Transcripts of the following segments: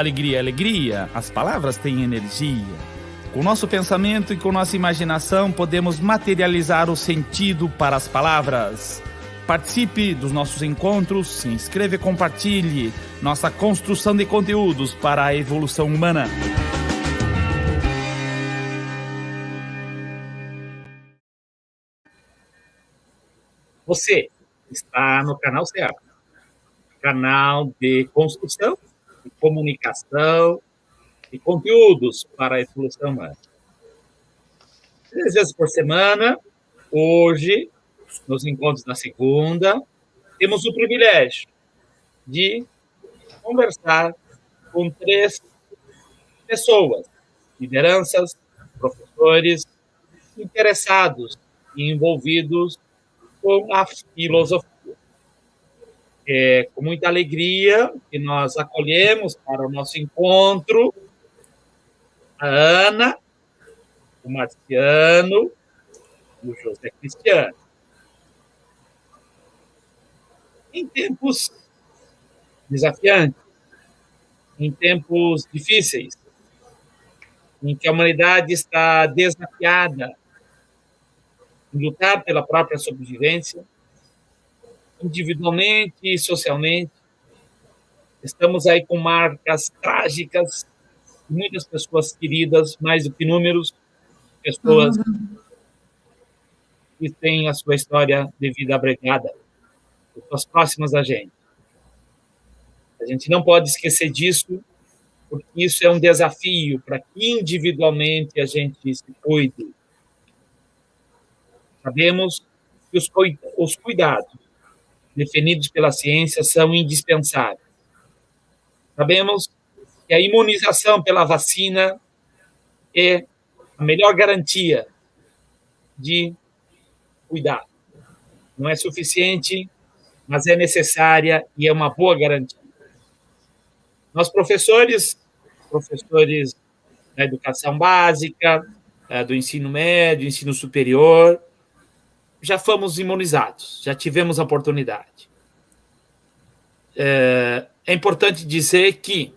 Alegria é alegria, as palavras têm energia. Com o nosso pensamento e com nossa imaginação, podemos materializar o sentido para as palavras. Participe dos nossos encontros, se inscreva e compartilhe nossa construção de conteúdos para a evolução humana. Você está no canal certo. Canal de construção, de comunicação e conteúdos para a evolução humana. 3 vezes por semana, hoje, nos encontros da segunda, temos o privilégio de conversar com 3 pessoas, lideranças, professores, interessados e envolvidos com a filosofia. É com muita alegria que nós acolhemos para o nosso encontro a Ana, o Marciano e o José Cristiano. Em tempos desafiantes, em tempos difíceis, em que a humanidade está desafiada em lutar pela própria sobrevivência, individualmente e socialmente, estamos aí com marcas trágicas, muitas pessoas queridas, mais do que números, pessoas que têm a sua história de vida abregada, pessoas próximas a gente. A gente não pode esquecer disso, porque isso é um desafio para que individualmente a gente se cuide. Sabemos que os cuidados definidos pela ciência são indispensáveis. Sabemos que a imunização pela vacina é a melhor garantia de cuidado. Não é suficiente, mas é necessária e é uma boa garantia. Nós, professores da educação básica, do ensino médio, ensino superior, já fomos imunizados, já tivemos a oportunidade. É importante dizer que,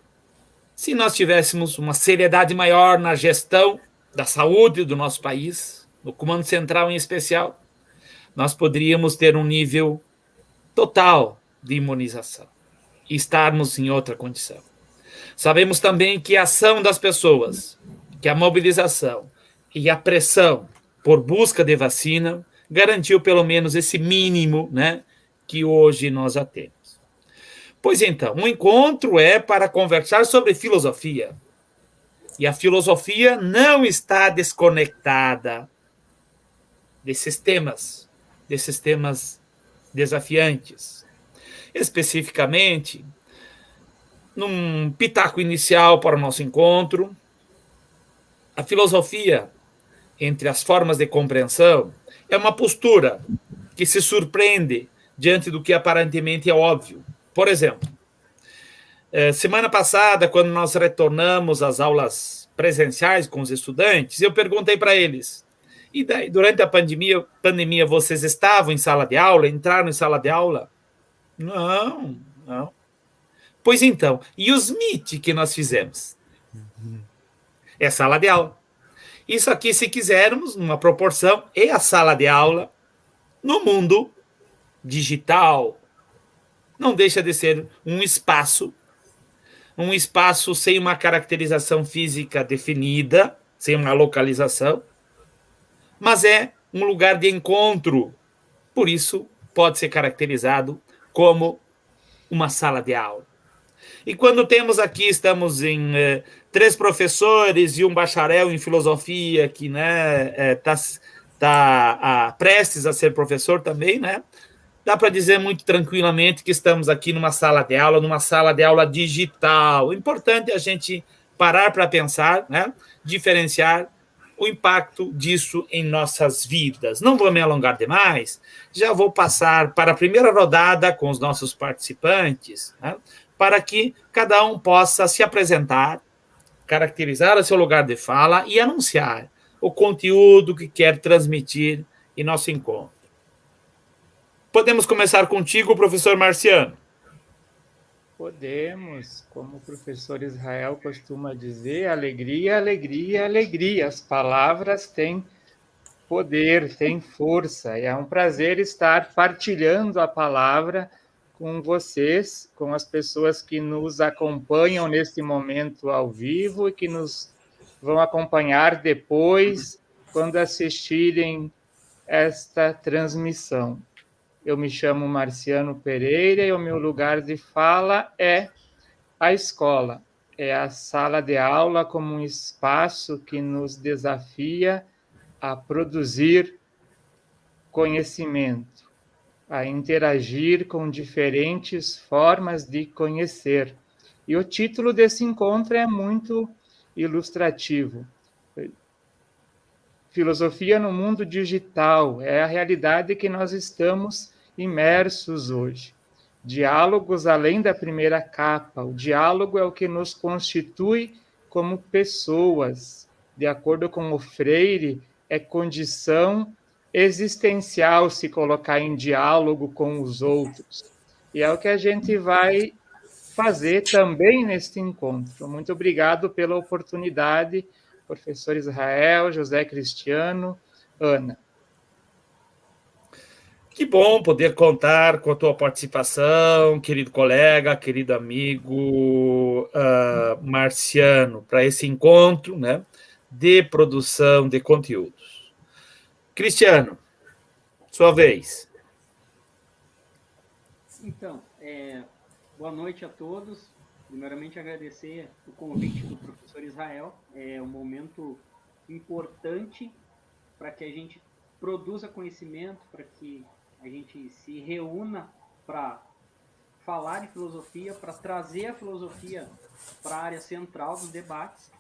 se nós tivéssemos uma seriedade maior na gestão da saúde do nosso país, no Comando Central em especial, nós poderíamos ter um nível total de imunização e estarmos em outra condição. Sabemos também que a ação das pessoas, que a mobilização e a pressão por busca de vacina garantiu pelo menos esse mínimo, né, que hoje nós já temos. Pois então, um encontro é para conversar sobre filosofia. E a filosofia não está desconectada desses temas desafiantes. Especificamente, num pitaco inicial para o nosso encontro, a filosofia, entre as formas de compreensão, é uma postura que se surpreende diante do que aparentemente é óbvio. Por exemplo, semana passada, quando nós retornamos às aulas presenciais com os estudantes, eu perguntei para eles, e daí, durante a pandemia, vocês estavam em sala de aula, entraram em sala de aula? Não. Pois então, e os MIT que nós fizemos? É sala de aula. Isso aqui, se quisermos, numa proporção, é a sala de aula no mundo digital. Não deixa de ser um espaço sem uma caracterização física definida, sem uma localização, mas é um lugar de encontro. Por isso, pode ser caracterizado como uma sala de aula. E quando estamos em 3 professores e um bacharel em filosofia que está prestes a ser professor também, né? Dá para dizer muito tranquilamente que estamos aqui numa sala de aula digital. O importante é a gente parar para pensar, né? Diferenciar o impacto disso em nossas vidas. Não vou me alongar demais, já vou passar para a primeira rodada com os nossos participantes, né? Para que cada um possa se apresentar, caracterizar o seu lugar de fala e anunciar o conteúdo que quer transmitir em nosso encontro. Podemos começar contigo, professor Marciano. Podemos, como o professor Israel costuma dizer, alegria, alegria, alegria. As palavras têm poder, têm força. E é um prazer estar partilhando a palavra com vocês, com as pessoas que nos acompanham neste momento ao vivo e que nos vão acompanhar depois, quando assistirem esta transmissão. Eu me chamo Marciano Pereira e o meu lugar de fala é a escola. É a sala de aula como um espaço que nos desafia a produzir conhecimento, a interagir com diferentes formas de conhecer. E o título desse encontro é muito ilustrativo. Filosofia no mundo digital é a realidade que nós estamos imersos hoje. Diálogos além da primeira capa. O diálogo é o que nos constitui como pessoas. De acordo com o Freire, é condição existencial se colocar em diálogo com os outros. E é o que a gente vai fazer também neste encontro. Muito obrigado pela oportunidade, professor Israel, José Cristiano, Ana. Que bom poder contar com a tua participação, querido colega, querido amigo Marciano, para esse encontro, né, de produção de conteúdos. Cristiano, sua vez. Então, boa noite a todos. Primeiramente, agradecer o convite do professor Israel. É um momento importante para que a gente produza conhecimento, para que a gente se reúna para falar de filosofia, para trazer a filosofia para a área central dos debates.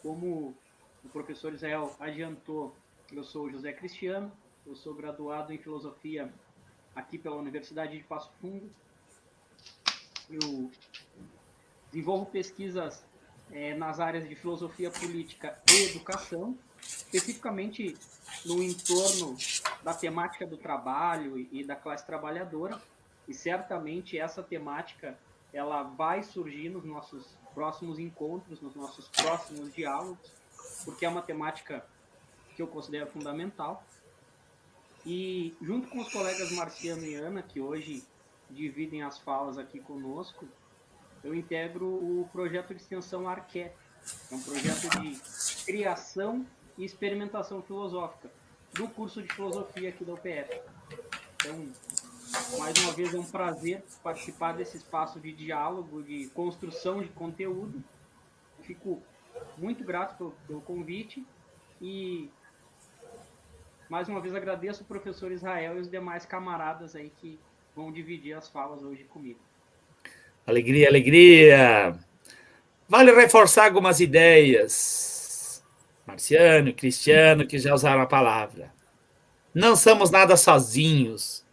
Como o professor Israel adiantou, eu sou o José Cristiano, eu sou graduado em filosofia aqui pela Universidade de Passo Fundo. Eu desenvolvo pesquisas nas áreas de filosofia política e educação, especificamente no entorno da temática do trabalho e da classe trabalhadora, e certamente essa temática ela vai surgir nos nossos próximos encontros, nos nossos próximos diálogos, porque é uma temática que eu considero fundamental. E junto com os colegas Marciano e Ana, que hoje dividem as falas aqui conosco, eu integro o projeto de extensão Arqué, é um projeto de criação e experimentação filosófica do curso de filosofia aqui da UPF. Então, mais uma vez, é um prazer participar desse espaço de diálogo, de construção de conteúdo. Fico muito grato pelo convite e, mais uma vez, agradeço o professor Israel e os demais camaradas aí que vão dividir as falas hoje comigo. Alegria, alegria. Vale reforçar algumas ideias. Marciano e Cristiano, que já usaram a palavra. Não somos nada sozinhos.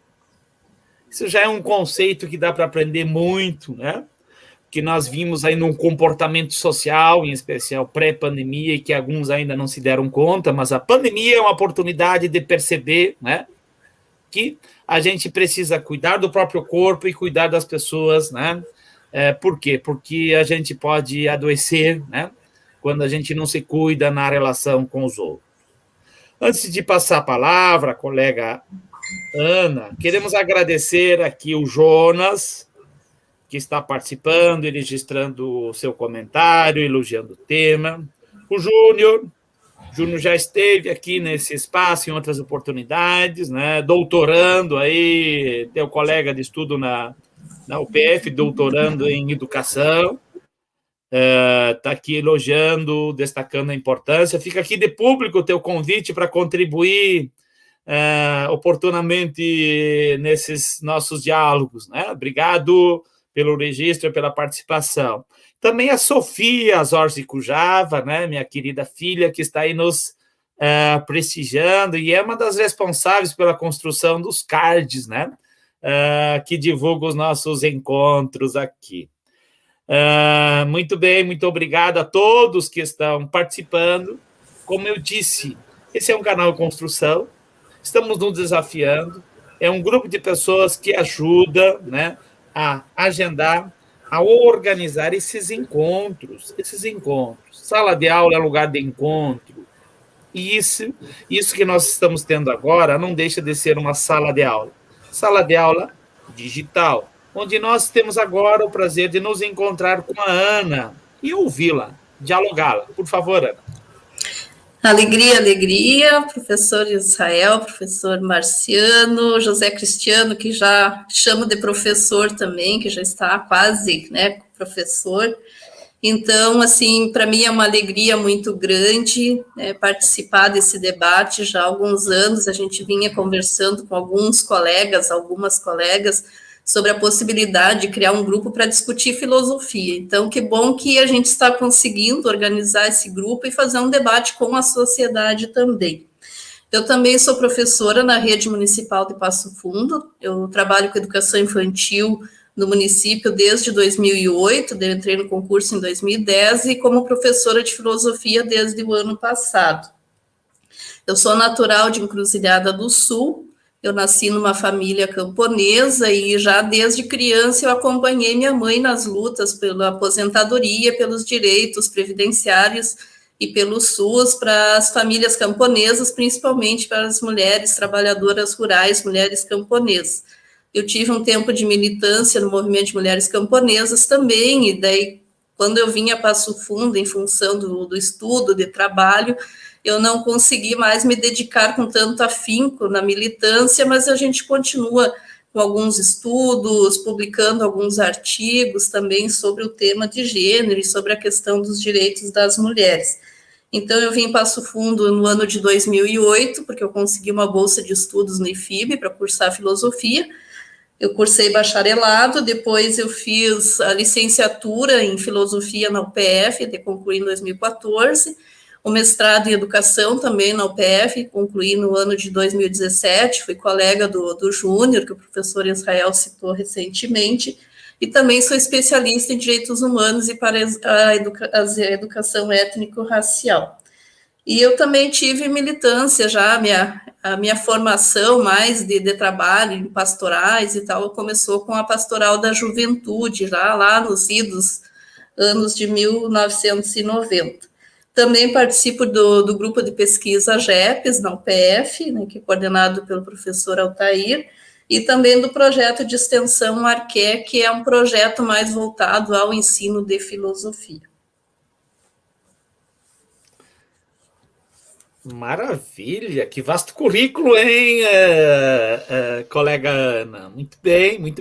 Isso já é um conceito que dá para aprender muito, né? Que nós vimos aí num comportamento social, em especial pré-pandemia, e que alguns ainda não se deram conta, mas a pandemia é uma oportunidade de perceber, né, que a gente precisa cuidar do próprio corpo e cuidar das pessoas, né? Por quê? Porque a gente pode adoecer, né, quando a gente não se cuida na relação com os outros. Antes de passar a palavra, colega Ana, queremos agradecer aqui o Jonas, que está participando e registrando o seu comentário, elogiando o tema. O Júnior já esteve aqui nesse espaço em outras oportunidades, né? Doutorando aí, teu colega de estudo na UPF, doutorando em educação, está aqui elogiando, destacando a importância. Fica aqui de público o teu convite para contribuir oportunamente nesses nossos diálogos, né? Obrigado pelo registro e pela participação. Também a Sofia Zorzi Cujava, né, minha querida filha, que está aí nos prestigiando e é uma das responsáveis pela construção dos cards, né, que divulga os nossos encontros aqui. Muito bem, muito obrigado a todos que estão participando. Como eu disse, esse é um canal de construção, estamos nos desafiando, é um grupo de pessoas que ajuda, né, a agendar a organizar esses encontros. Sala de aula é lugar de encontro. E isso que nós estamos tendo agora não deixa de ser uma sala de aula. Sala de aula digital, onde nós temos agora o prazer de nos encontrar com a Ana e ouvi-la, dialogá-la. Por favor, Ana. Alegria, alegria, professor Israel, professor Marciano, José Cristiano, que já chamo de professor também, que já está quase, né, professor. Então, assim, para mim é uma alegria muito grande, né, participar desse debate. Já há alguns anos a gente vinha conversando com algumas colegas, sobre a possibilidade de criar um grupo para discutir filosofia. Então, que bom que a gente está conseguindo organizar esse grupo e fazer um debate com a sociedade também. Eu também sou professora na rede municipal de Passo Fundo, eu trabalho com educação infantil no município desde 2008, eu entrei no concurso em 2010 e como professora de filosofia desde o ano passado. Eu sou natural de Encruzilhada do Sul, eu nasci numa família camponesa e já desde criança eu acompanhei minha mãe nas lutas pela aposentadoria, pelos direitos previdenciários e pelo SUS para as famílias camponesas, principalmente para as mulheres trabalhadoras rurais, mulheres camponesas. Eu tive um tempo de militância no movimento de mulheres camponesas também, e daí, quando eu vim a Passo Fundo, em função do estudo, de trabalho, eu não consegui mais me dedicar com tanto afinco na militância, mas a gente continua com alguns estudos, publicando alguns artigos também sobre o tema de gênero e sobre a questão dos direitos das mulheres. Então, eu vim em Passo Fundo no ano de 2008, porque eu consegui uma bolsa de estudos no IFIB para cursar filosofia. Eu cursei bacharelado, depois eu fiz a licenciatura em filosofia na UPF, de concluí em 2014, o mestrado em educação também na UPF, concluí no ano de 2017, fui colega do Júnior, que o professor Israel citou recentemente, e também sou especialista em direitos humanos e para a educação étnico-racial. E eu também tive militância já, a minha formação mais de trabalho em pastorais e tal, começou com a pastoral da juventude, já lá nos idos anos de 1990. Também participo do grupo de pesquisa GEPES, na UPF, né, que é coordenado pelo professor Altair, e também do projeto de extensão Arqué, que é um projeto mais voltado ao ensino de filosofia. Maravilha, que vasto currículo, hein, colega Ana? Muito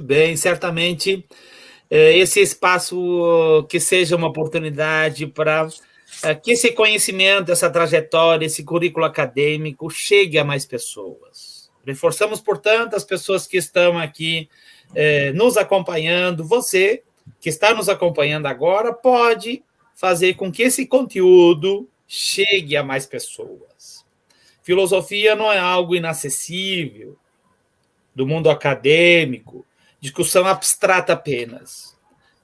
bem. Certamente esse espaço que seja uma oportunidade para que esse conhecimento, essa trajetória, esse currículo acadêmico chegue a mais pessoas. Reforçamos, portanto, as pessoas que estão aqui nos acompanhando. Você que está nos acompanhando agora pode fazer com que esse conteúdo chegue a mais pessoas. Filosofia não é algo inacessível, do mundo acadêmico, discussão abstrata apenas.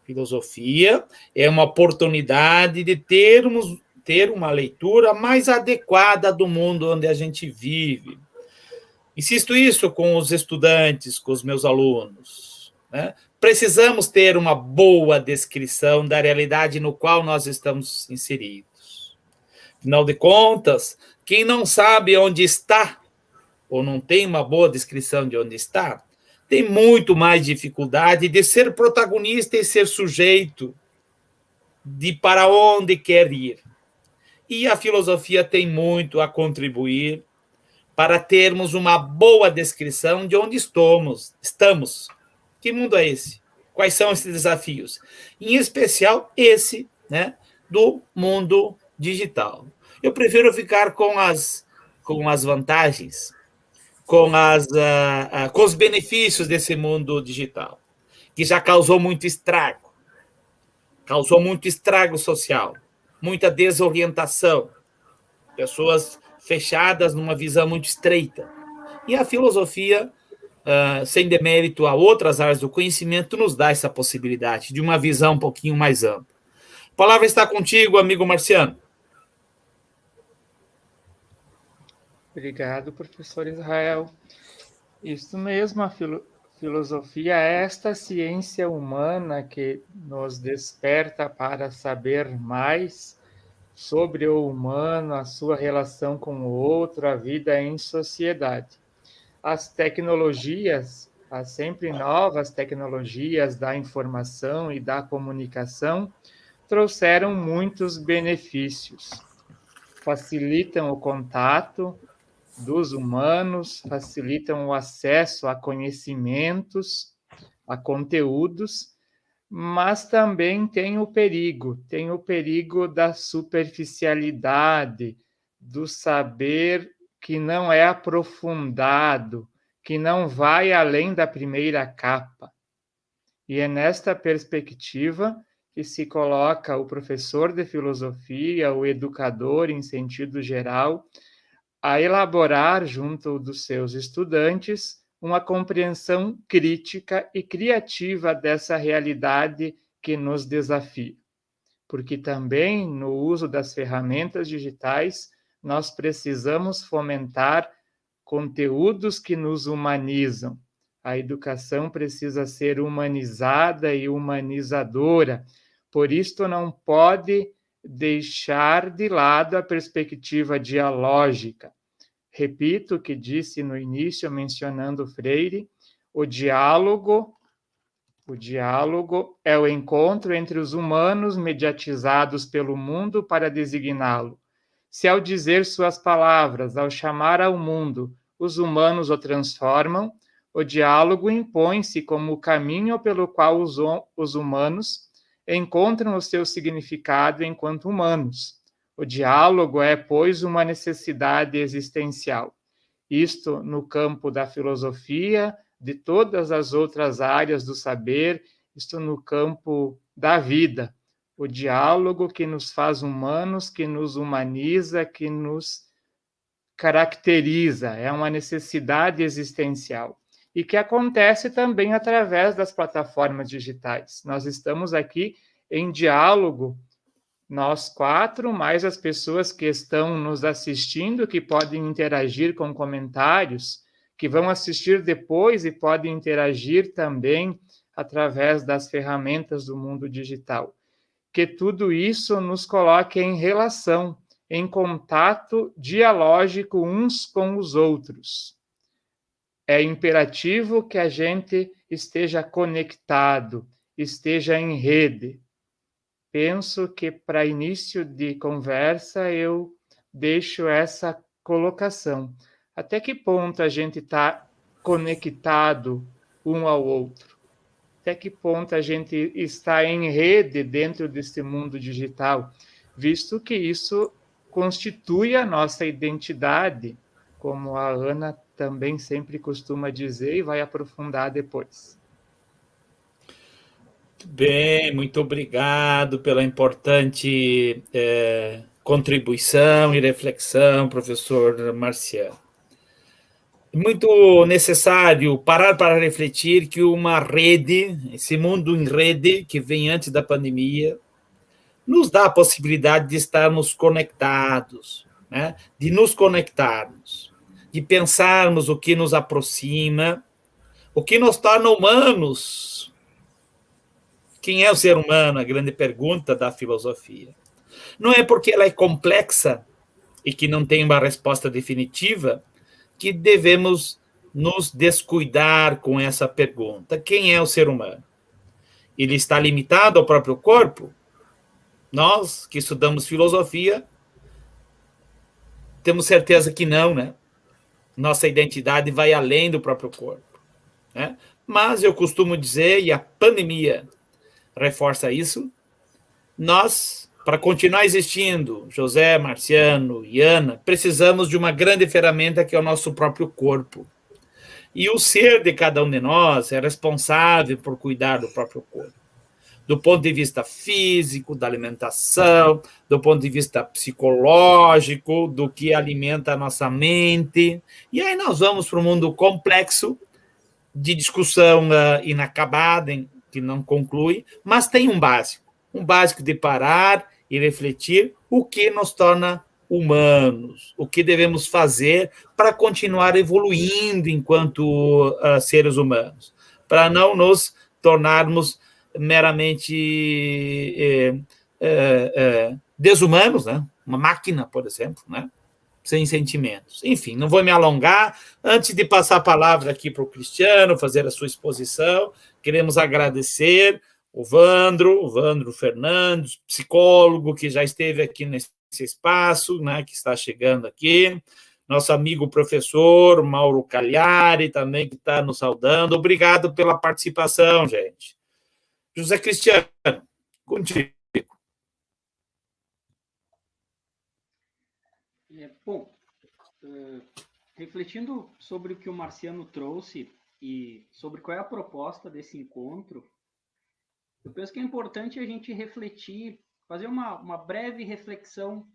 Filosofia é uma oportunidade de ter uma leitura mais adequada do mundo onde a gente vive. Insisto isso com os estudantes, com os meus alunos, né? Precisamos ter uma boa descrição da realidade no qual nós estamos inseridos. Afinal de contas, quem não sabe onde está, ou não tem uma boa descrição de onde está, tem muito mais dificuldade de ser protagonista e ser sujeito de para onde quer ir. E a filosofia tem muito a contribuir para termos uma boa descrição de onde estamos. Que mundo é esse? Quais são esses desafios? Em especial esse, né, do mundo digital. Eu prefiro ficar com as vantagens, com os benefícios desse mundo digital, que já causou muito estrago social, muita desorientação, pessoas fechadas numa visão muito estreita. E a filosofia, sem demérito a outras áreas do conhecimento, nos dá essa possibilidade de uma visão um pouquinho mais ampla. A palavra está contigo, amigo Marciano. Obrigado, professor Israel. Isso mesmo, a filosofia é esta ciência humana que nos desperta para saber mais sobre o humano, a sua relação com o outro, a vida em sociedade. As tecnologias, as sempre novas tecnologias da informação e da comunicação, trouxeram muitos benefícios. Facilitam o contato dos humanos, facilitam o acesso a conhecimentos, a conteúdos, mas também tem o perigo da superficialidade, do saber que não é aprofundado, que não vai além da primeira capa. E é nesta perspectiva que se coloca o professor de filosofia, o educador em sentido geral, a elaborar junto dos seus estudantes uma compreensão crítica e criativa dessa realidade que nos desafia. Porque também no uso das ferramentas digitais nós precisamos fomentar conteúdos que nos humanizam. A educação precisa ser humanizada e humanizadora. Por isto não pode deixar de lado a perspectiva dialógica. Repito o que disse no início, mencionando Freire, o diálogo é o encontro entre os humanos mediatizados pelo mundo para designá-lo. Se ao dizer suas palavras, ao chamar ao mundo, os humanos o transformam, o diálogo impõe-se como o caminho pelo qual os humanos encontram o seu significado enquanto humanos. O diálogo é, pois, uma necessidade existencial. Isto no campo da filosofia, de todas as outras áreas do saber, isto no campo da vida. O diálogo que nos faz humanos, que nos humaniza, que nos caracteriza, é uma necessidade existencial. E que acontece também através das plataformas digitais. Nós estamos aqui em diálogo, nós quatro, mais as pessoas que estão nos assistindo, que podem interagir com comentários, que vão assistir depois e podem interagir também através das ferramentas do mundo digital. Que tudo isso nos coloque em relação, em contato dialógico uns com os outros. É imperativo que a gente esteja conectado, esteja em rede. Penso que para início de conversa eu deixo essa colocação. Até que ponto a gente está conectado um ao outro? Até que ponto a gente está em rede dentro desse mundo digital? Visto que isso constitui a nossa identidade, como a Ana também sempre costuma dizer e vai aprofundar depois. Bem, muito obrigado pela importante contribuição e reflexão, professor Marciano. Muito necessário parar para refletir que uma rede, esse mundo em rede que vem antes da pandemia, nos dá a possibilidade de estarmos conectados, né? De nos conectarmos, de pensarmos o que nos aproxima, o que nos torna humanos. Quem é o ser humano? A grande pergunta da filosofia. Não é porque ela é complexa e que não tem uma resposta definitiva que devemos nos descuidar com essa pergunta. Quem é o ser humano? Ele está limitado ao próprio corpo? Nós, que estudamos filosofia, temos certeza que não, né? Nossa identidade vai além do próprio corpo, né? Mas eu costumo dizer, e a pandemia reforça isso, nós, para continuar existindo, José, Marciano e Ana, precisamos de uma grande ferramenta que é o nosso próprio corpo. E o ser de cada um de nós é responsável por cuidar do próprio corpo. Do ponto de vista físico, da alimentação, do ponto de vista psicológico, do que alimenta a nossa mente. E aí nós vamos para um mundo complexo, de discussão inacabada, que não conclui, mas tem um básico de parar e refletir o que nos torna humanos, o que devemos fazer para continuar evoluindo enquanto seres humanos. para não nos tornarmos meramente desumanos, né? Uma máquina, por exemplo, né? Sem sentimentos. Enfim, não vou me alongar. Antes de passar a palavra aqui para o Cristiano fazer a sua exposição, queremos agradecer o Vandro Fernandes, psicólogo que já esteve aqui nesse espaço, né, que está chegando aqui, nosso amigo professor Mauro Cagliari também, que está nos saudando. Obrigado pela participação, gente. José Cristiano, contigo. Bom, refletindo sobre o que o Marciano trouxe e sobre qual é a proposta desse encontro, eu penso que é importante a gente refletir, fazer uma breve reflexão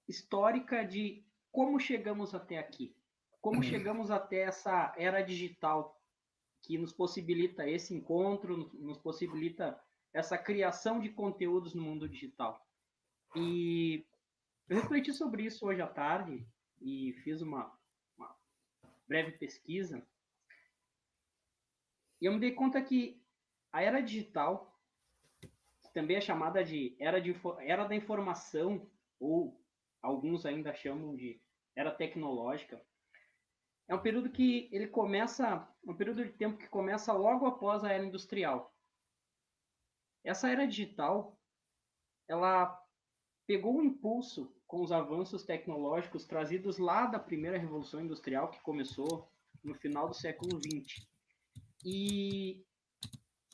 histórica de como chegamos até aqui, como chegamos até essa era digital que nos possibilita esse encontro, nos possibilita essa criação de conteúdos no mundo digital. E eu refleti sobre isso hoje à tarde e fiz uma breve pesquisa e eu me dei conta que a era digital, que também é chamada de era da informação, ou alguns ainda chamam de era tecnológica, é um período que ele começa, um período de tempo que começa logo após a era industrial. Essa era digital, ela pegou um impulso com os avanços tecnológicos trazidos lá da primeira Revolução Industrial, que começou no final do século XX. E,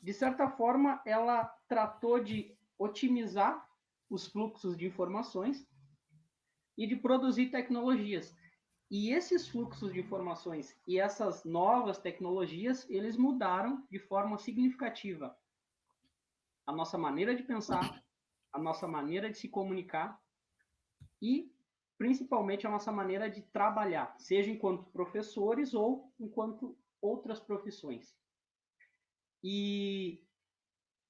de certa forma, ela tratou de otimizar os fluxos de informações e de produzir tecnologias. E esses fluxos de informações e essas novas tecnologias, eles mudaram de forma significativa a nossa maneira de pensar, a nossa maneira de se comunicar e, principalmente, a nossa maneira de trabalhar, seja enquanto professores ou enquanto outras profissões. E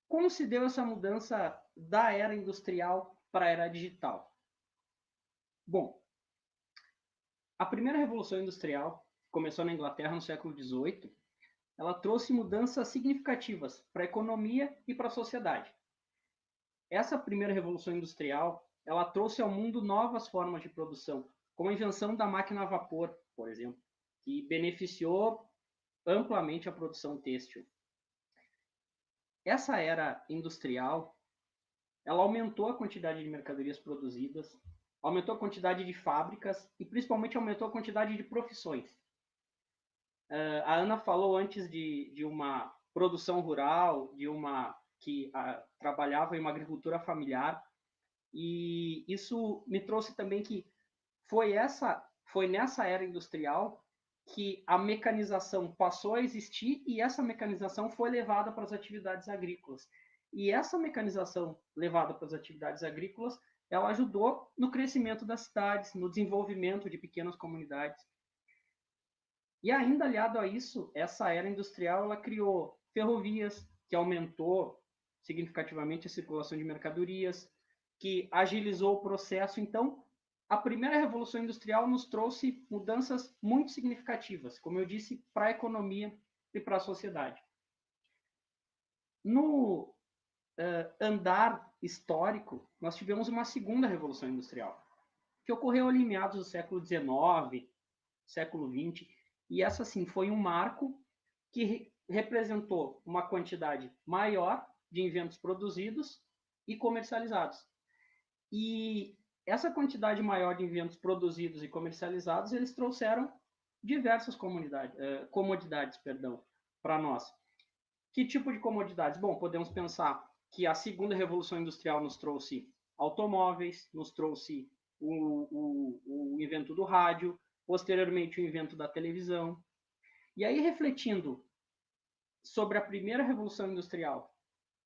como se deu essa mudança da era industrial para a era digital? Bom, a primeira Revolução Industrial, que começou na Inglaterra no século XVIII, ela trouxe mudanças significativas para a economia e para a sociedade. Essa primeira Revolução Industrial, ela trouxe ao mundo novas formas de produção, como a invenção da máquina a vapor, por exemplo, que beneficiou amplamente a produção têxtil. Essa era industrial, ela aumentou a quantidade de mercadorias produzidas, aumentou a quantidade de fábricas e principalmente aumentou a quantidade de profissões. A Ana falou antes de uma produção rural, de uma que trabalhava em uma agricultura familiar, e isso me trouxe também que foi nessa era industrial que a mecanização passou a existir e essa mecanização foi levada para as atividades agrícolas. E essa mecanização levada para as atividades agrícolas, ela ajudou no crescimento das cidades, no desenvolvimento de pequenas comunidades. E ainda aliado a isso, essa era industrial, ela criou ferrovias, que aumentou significativamente a circulação de mercadorias, que agilizou o processo. Então, a primeira Revolução Industrial nos trouxe mudanças muito significativas, como eu disse, para a economia e para a sociedade. No andar histórico, nós tivemos uma segunda Revolução Industrial, que ocorreu ali em meados do século XIX, século XX, e essa, sim, foi um marco que representou uma quantidade maior de inventos produzidos e comercializados. E essa quantidade maior de inventos produzidos e comercializados, eles trouxeram diversas comodidades para nós. Que tipo de comodidades? Bom, podemos pensar que a segunda Revolução Industrial nos trouxe automóveis, nos trouxe o invento do rádio, posteriormente o invento da televisão. E aí, refletindo sobre a primeira Revolução Industrial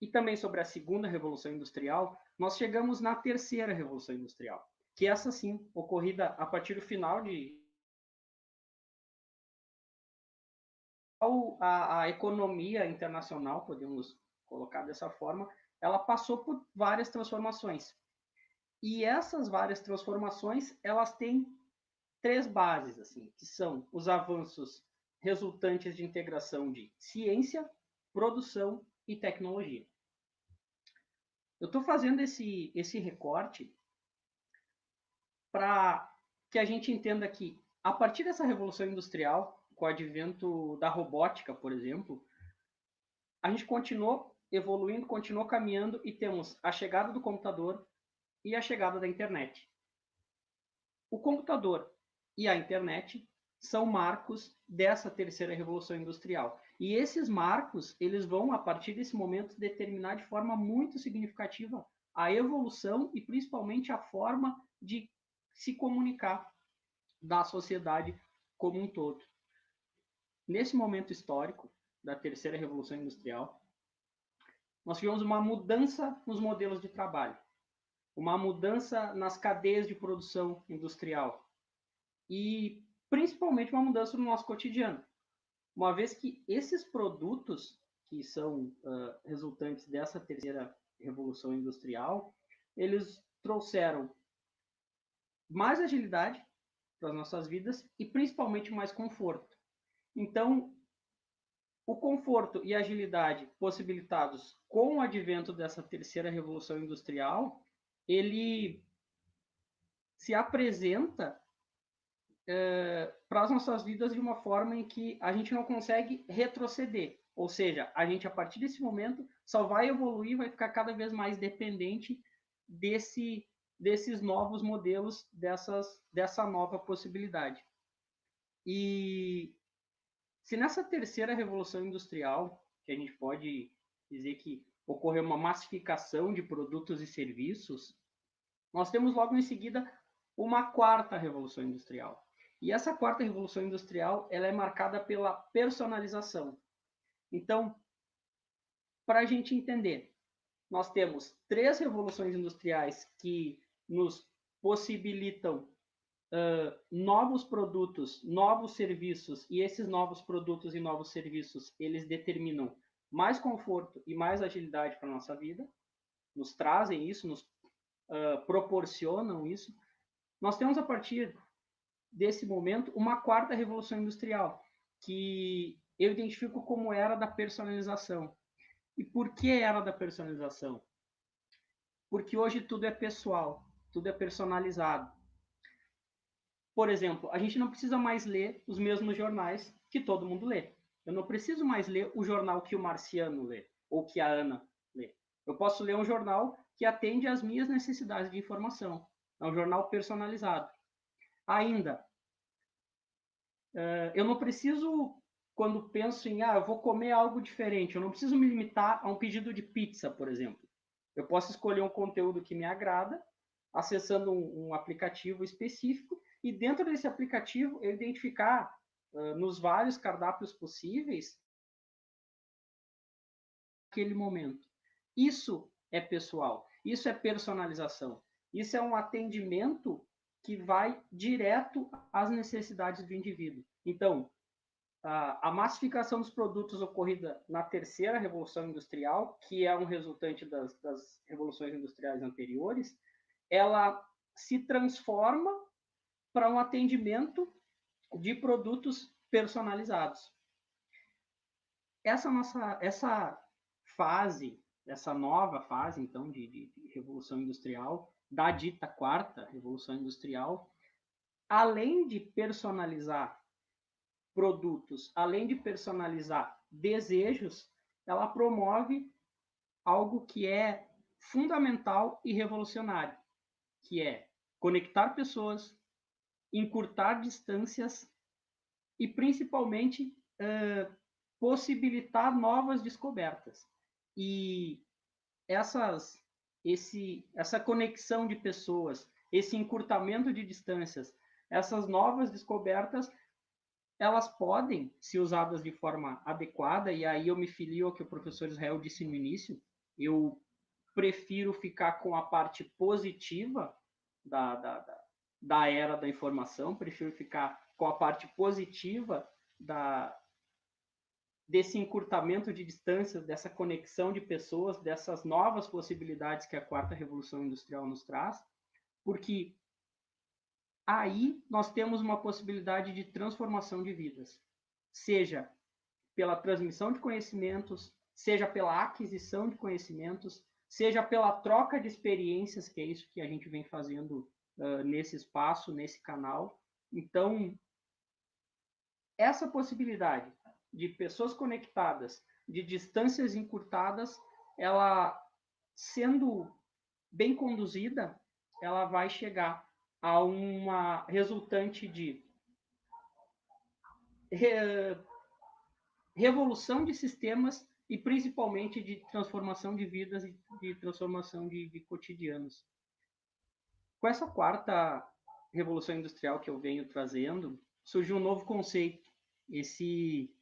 e também sobre a segunda Revolução Industrial, nós chegamos na terceira Revolução Industrial, que essa sim, ocorrida a partir do final de... A economia internacional, podemos colocar dessa forma, ela passou por várias transformações. E essas várias transformações, elas têm três bases, assim, que são os avanços resultantes de integração de ciência, produção e tecnologia. Eu estou fazendo esse recorte para que a gente entenda que, a partir dessa revolução industrial, com o advento da robótica, por exemplo, a gente continuou evoluindo, continuou caminhando e temos a chegada do computador e a chegada da internet. O computador e a internet são marcos dessa terceira revolução industrial. E esses marcos, eles vão, a partir desse momento, determinar de forma muito significativa a evolução e principalmente a forma de se comunicar da sociedade como um todo. Nesse momento histórico da terceira revolução industrial, nós tivemos uma mudança nos modelos de trabalho, uma mudança nas cadeias de produção industrial e principalmente uma mudança no nosso cotidiano, uma vez que esses produtos que são resultantes dessa terceira revolução industrial, eles trouxeram mais agilidade para as nossas vidas e principalmente mais conforto. Então, o conforto e a agilidade possibilitados com o advento dessa terceira revolução industrial, ele se apresenta para as nossas vidas de uma forma em que a gente não consegue retroceder. Ou seja, a gente, a partir desse momento, só vai evoluir, vai ficar cada vez mais dependente desses novos modelos, dessa nova possibilidade. E se nessa terceira revolução industrial, que a gente pode dizer que ocorreu uma massificação de produtos e serviços, nós temos logo em seguida uma quarta revolução industrial. E essa quarta revolução industrial, ela é marcada pela personalização. Então, para a gente entender, nós temos 3 revoluções industriais que nos possibilitam novos produtos, novos serviços, e esses novos produtos e novos serviços, eles determinam mais conforto e mais agilidade para a nossa vida, nos trazem isso, nos proporcionam isso. Nós temos, a partir desse momento, uma quarta revolução industrial, que eu identifico como era da personalização. E por que era da personalização? Porque hoje tudo é pessoal, tudo é personalizado. Por exemplo, a gente não precisa mais ler os mesmos jornais que todo mundo lê. Eu não preciso mais ler o jornal que o Marciano lê, ou que a Ana lê. Eu posso ler um jornal que atende às minhas necessidades de informação. É um jornal personalizado. Ainda, eu não preciso, quando penso em, eu vou comer algo diferente, eu não preciso me limitar a um pedido de pizza, por exemplo. Eu posso escolher um conteúdo que me agrada, acessando um aplicativo específico, e dentro desse aplicativo eu identificar nos vários cardápios possíveis aquele momento. Isso é pessoal, isso é personalização, isso é um atendimento que vai direto às necessidades do indivíduo. Então, a massificação dos produtos ocorrida na terceira revolução industrial, que é um resultante das revoluções industriais anteriores, ela se transforma para um atendimento de produtos personalizados. Essa fase, essa nova fase, então, de revolução industrial, da dita quarta revolução industrial, além de personalizar produtos, além de personalizar desejos, ela promove algo que é fundamental e revolucionário, que é conectar pessoas, encurtar distâncias e, principalmente, possibilitar novas descobertas. E essa conexão de pessoas, esse encurtamento de distâncias, essas novas descobertas, elas podem ser usadas de forma adequada, e aí eu me filio ao que o professor Israel disse no início, eu prefiro ficar com a parte positiva da era da informação, prefiro ficar com a parte positiva desse encurtamento de distâncias, dessa conexão de pessoas, dessas novas possibilidades que a quarta revolução industrial nos traz, porque aí nós temos uma possibilidade de transformação de vidas. seja pela transmissão de conhecimentos, seja pela aquisição de conhecimentos, seja pela troca de experiências, que é isso que a gente vem fazendo nesse espaço, nesse canal. Então, essa possibilidade de pessoas conectadas, de distâncias encurtadas, ela sendo bem conduzida, ela vai chegar a uma resultante de revolução de sistemas e principalmente de transformação de vidas e de transformação de cotidianos. Com essa quarta revolução industrial que eu venho trazendo, surgiu um novo conceito. Esse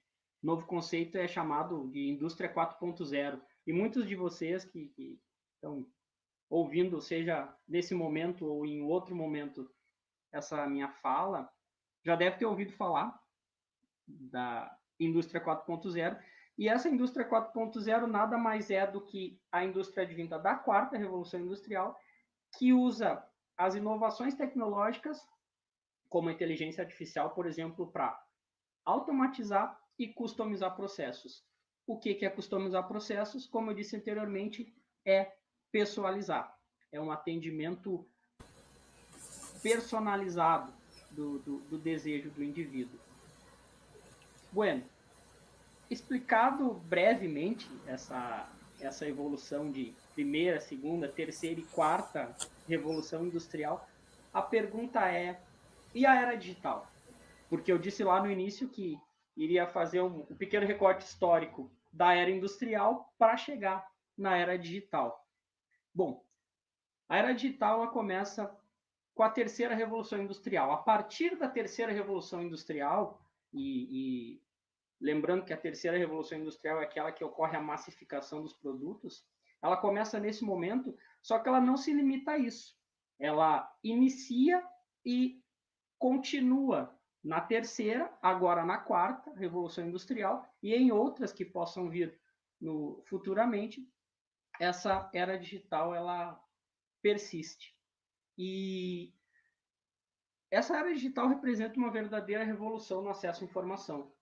novo conceito é chamado de Indústria 4.0. E muitos de vocês que estão ouvindo, seja nesse momento ou em outro momento, essa minha fala, já deve ter ouvido falar da Indústria 4.0. E essa Indústria 4.0 nada mais é do que a indústria advinda da quarta revolução industrial, que usa as inovações tecnológicas, como a inteligência artificial, por exemplo, para automatizar e customizar processos. O que é customizar processos? Como eu disse anteriormente, é pessoalizar. É um atendimento personalizado do desejo do indivíduo. Bueno, explicado brevemente essa evolução de primeira, segunda, terceira e quarta revolução industrial, a pergunta é, e a era digital? Porque eu disse lá no início que iria fazer um pequeno recorte histórico da era industrial para chegar na era digital. Bom, a era digital ela começa com a terceira revolução industrial. A partir da terceira revolução industrial, e lembrando que a terceira revolução industrial é aquela que ocorre a massificação dos produtos, ela começa nesse momento, só que ela não se limita a isso. Ela inicia e continua na terceira, agora na quarta revolução industrial, e em outras que possam vir futuramente, essa era digital ela persiste. E essa era digital representa uma verdadeira revolução no acesso à informação,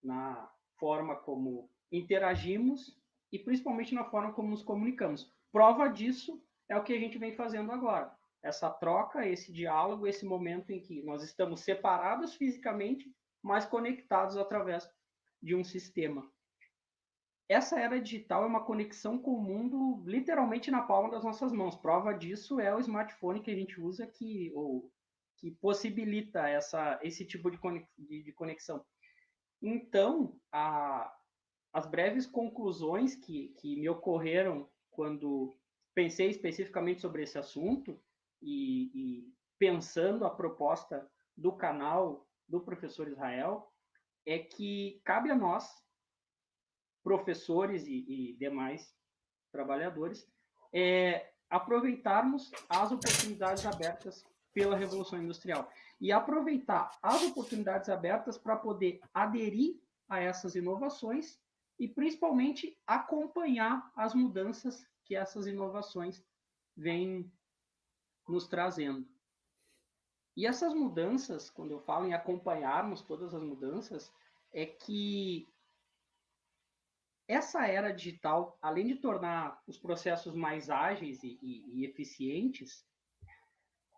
na forma como interagimos e principalmente na forma como nos comunicamos. Prova disso é o que a gente vem fazendo agora. Essa troca, esse diálogo, esse momento em que nós estamos separados fisicamente, mas conectados através de um sistema. Essa era digital é uma conexão com o mundo literalmente na palma das nossas mãos. Prova disso é o smartphone que a gente usa que possibilita esse tipo de conexão. Então, as breves conclusões que me ocorreram quando pensei especificamente sobre esse assunto e pensando a proposta do canal do professor Israel, é que cabe a nós, professores e demais trabalhadores, aproveitarmos as oportunidades abertas pela Revolução Industrial e aproveitar as oportunidades abertas para poder aderir a essas inovações e, principalmente, acompanhar as mudanças que essas inovações vêm nos trazendo. E essas mudanças, quando eu falo em acompanharmos todas as mudanças, é que essa era digital, além de tornar os processos mais ágeis e eficientes,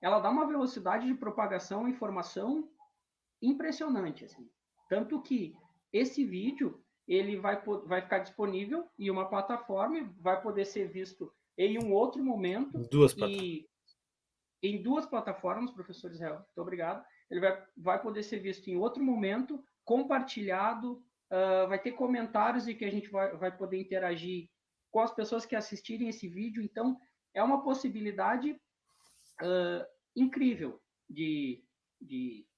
ela dá uma velocidade de propagação da informação impressionante. Assim. Tanto que esse vídeo ele vai ficar disponível em uma plataforma, vai poder ser visto em um outro momento. Em duas plataformas, professor Israel, muito obrigado. Ele vai poder ser visto em outro momento, compartilhado, vai ter comentários e que a gente vai poder interagir com as pessoas que assistirem esse vídeo. Então, é uma possibilidade incrível de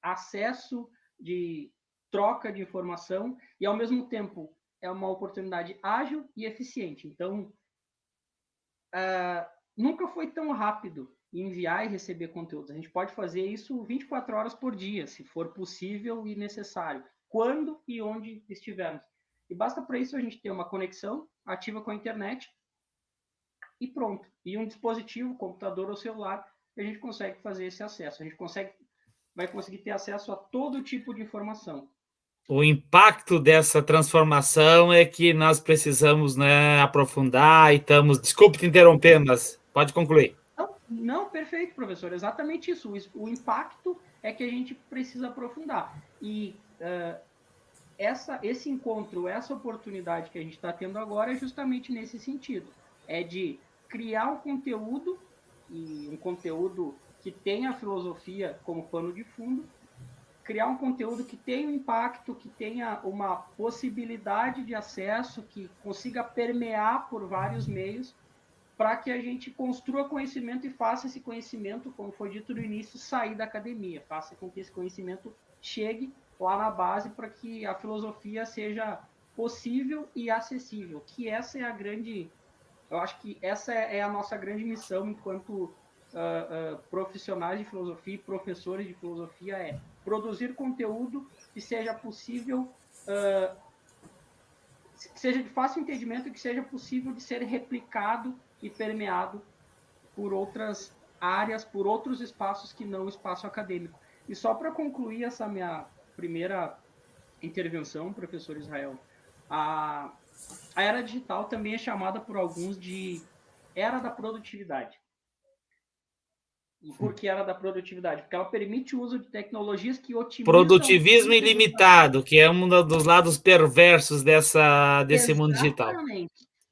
acesso, de troca de informação e, ao mesmo tempo, é uma oportunidade ágil e eficiente. Então, nunca foi tão rápido enviar e receber conteúdos. A gente pode fazer isso 24 horas por dia, se for possível e necessário, quando e onde estivermos. E basta para isso a gente ter uma conexão ativa com a internet e pronto. E um dispositivo, computador ou celular, a gente consegue fazer esse acesso. A gente vai conseguir ter acesso a todo tipo de informação. o impacto dessa transformação é que nós precisamos, né, aprofundar e estamos... Desculpe te interromper, mas pode concluir. Não, perfeito, professor. Exatamente isso. O impacto é que a gente precisa aprofundar. E esse encontro, essa oportunidade que a gente está tendo agora é justamente nesse sentido. É de criar um conteúdo, e um conteúdo que tenha a filosofia como pano de fundo, criar um conteúdo que tenha um impacto, que tenha uma possibilidade de acesso, que consiga permear por vários meios, para que a gente construa conhecimento e faça esse conhecimento, como foi dito no início, sair da academia, faça com que esse conhecimento chegue lá na base para que a filosofia seja possível e acessível, que essa é a grande... Eu acho que essa é a nossa grande missão enquanto profissionais de filosofia e professores de filosofia, é produzir conteúdo que seja possível, que seja de fácil entendimento e que seja possível de ser replicado e permeado por outras áreas, por outros espaços que não o espaço acadêmico. E só para concluir essa minha primeira intervenção, professor Israel, a era digital também é chamada por alguns de era da produtividade. E por que era da produtividade? Porque ela permite o uso de tecnologias que otimizam... Produtivismo ilimitado, que é um dos lados perversos desse mundo digital.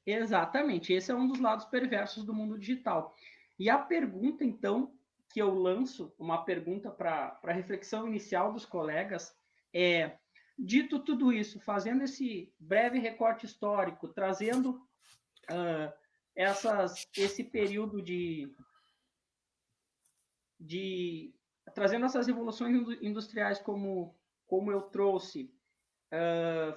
Exatamente. Esse é um dos lados perversos do mundo digital. E a pergunta, então, que eu lanço, uma pergunta para reflexão inicial dos colegas, é: dito tudo isso, fazendo esse breve recorte histórico, trazendo esse período trazendo essas revoluções industriais como eu trouxe,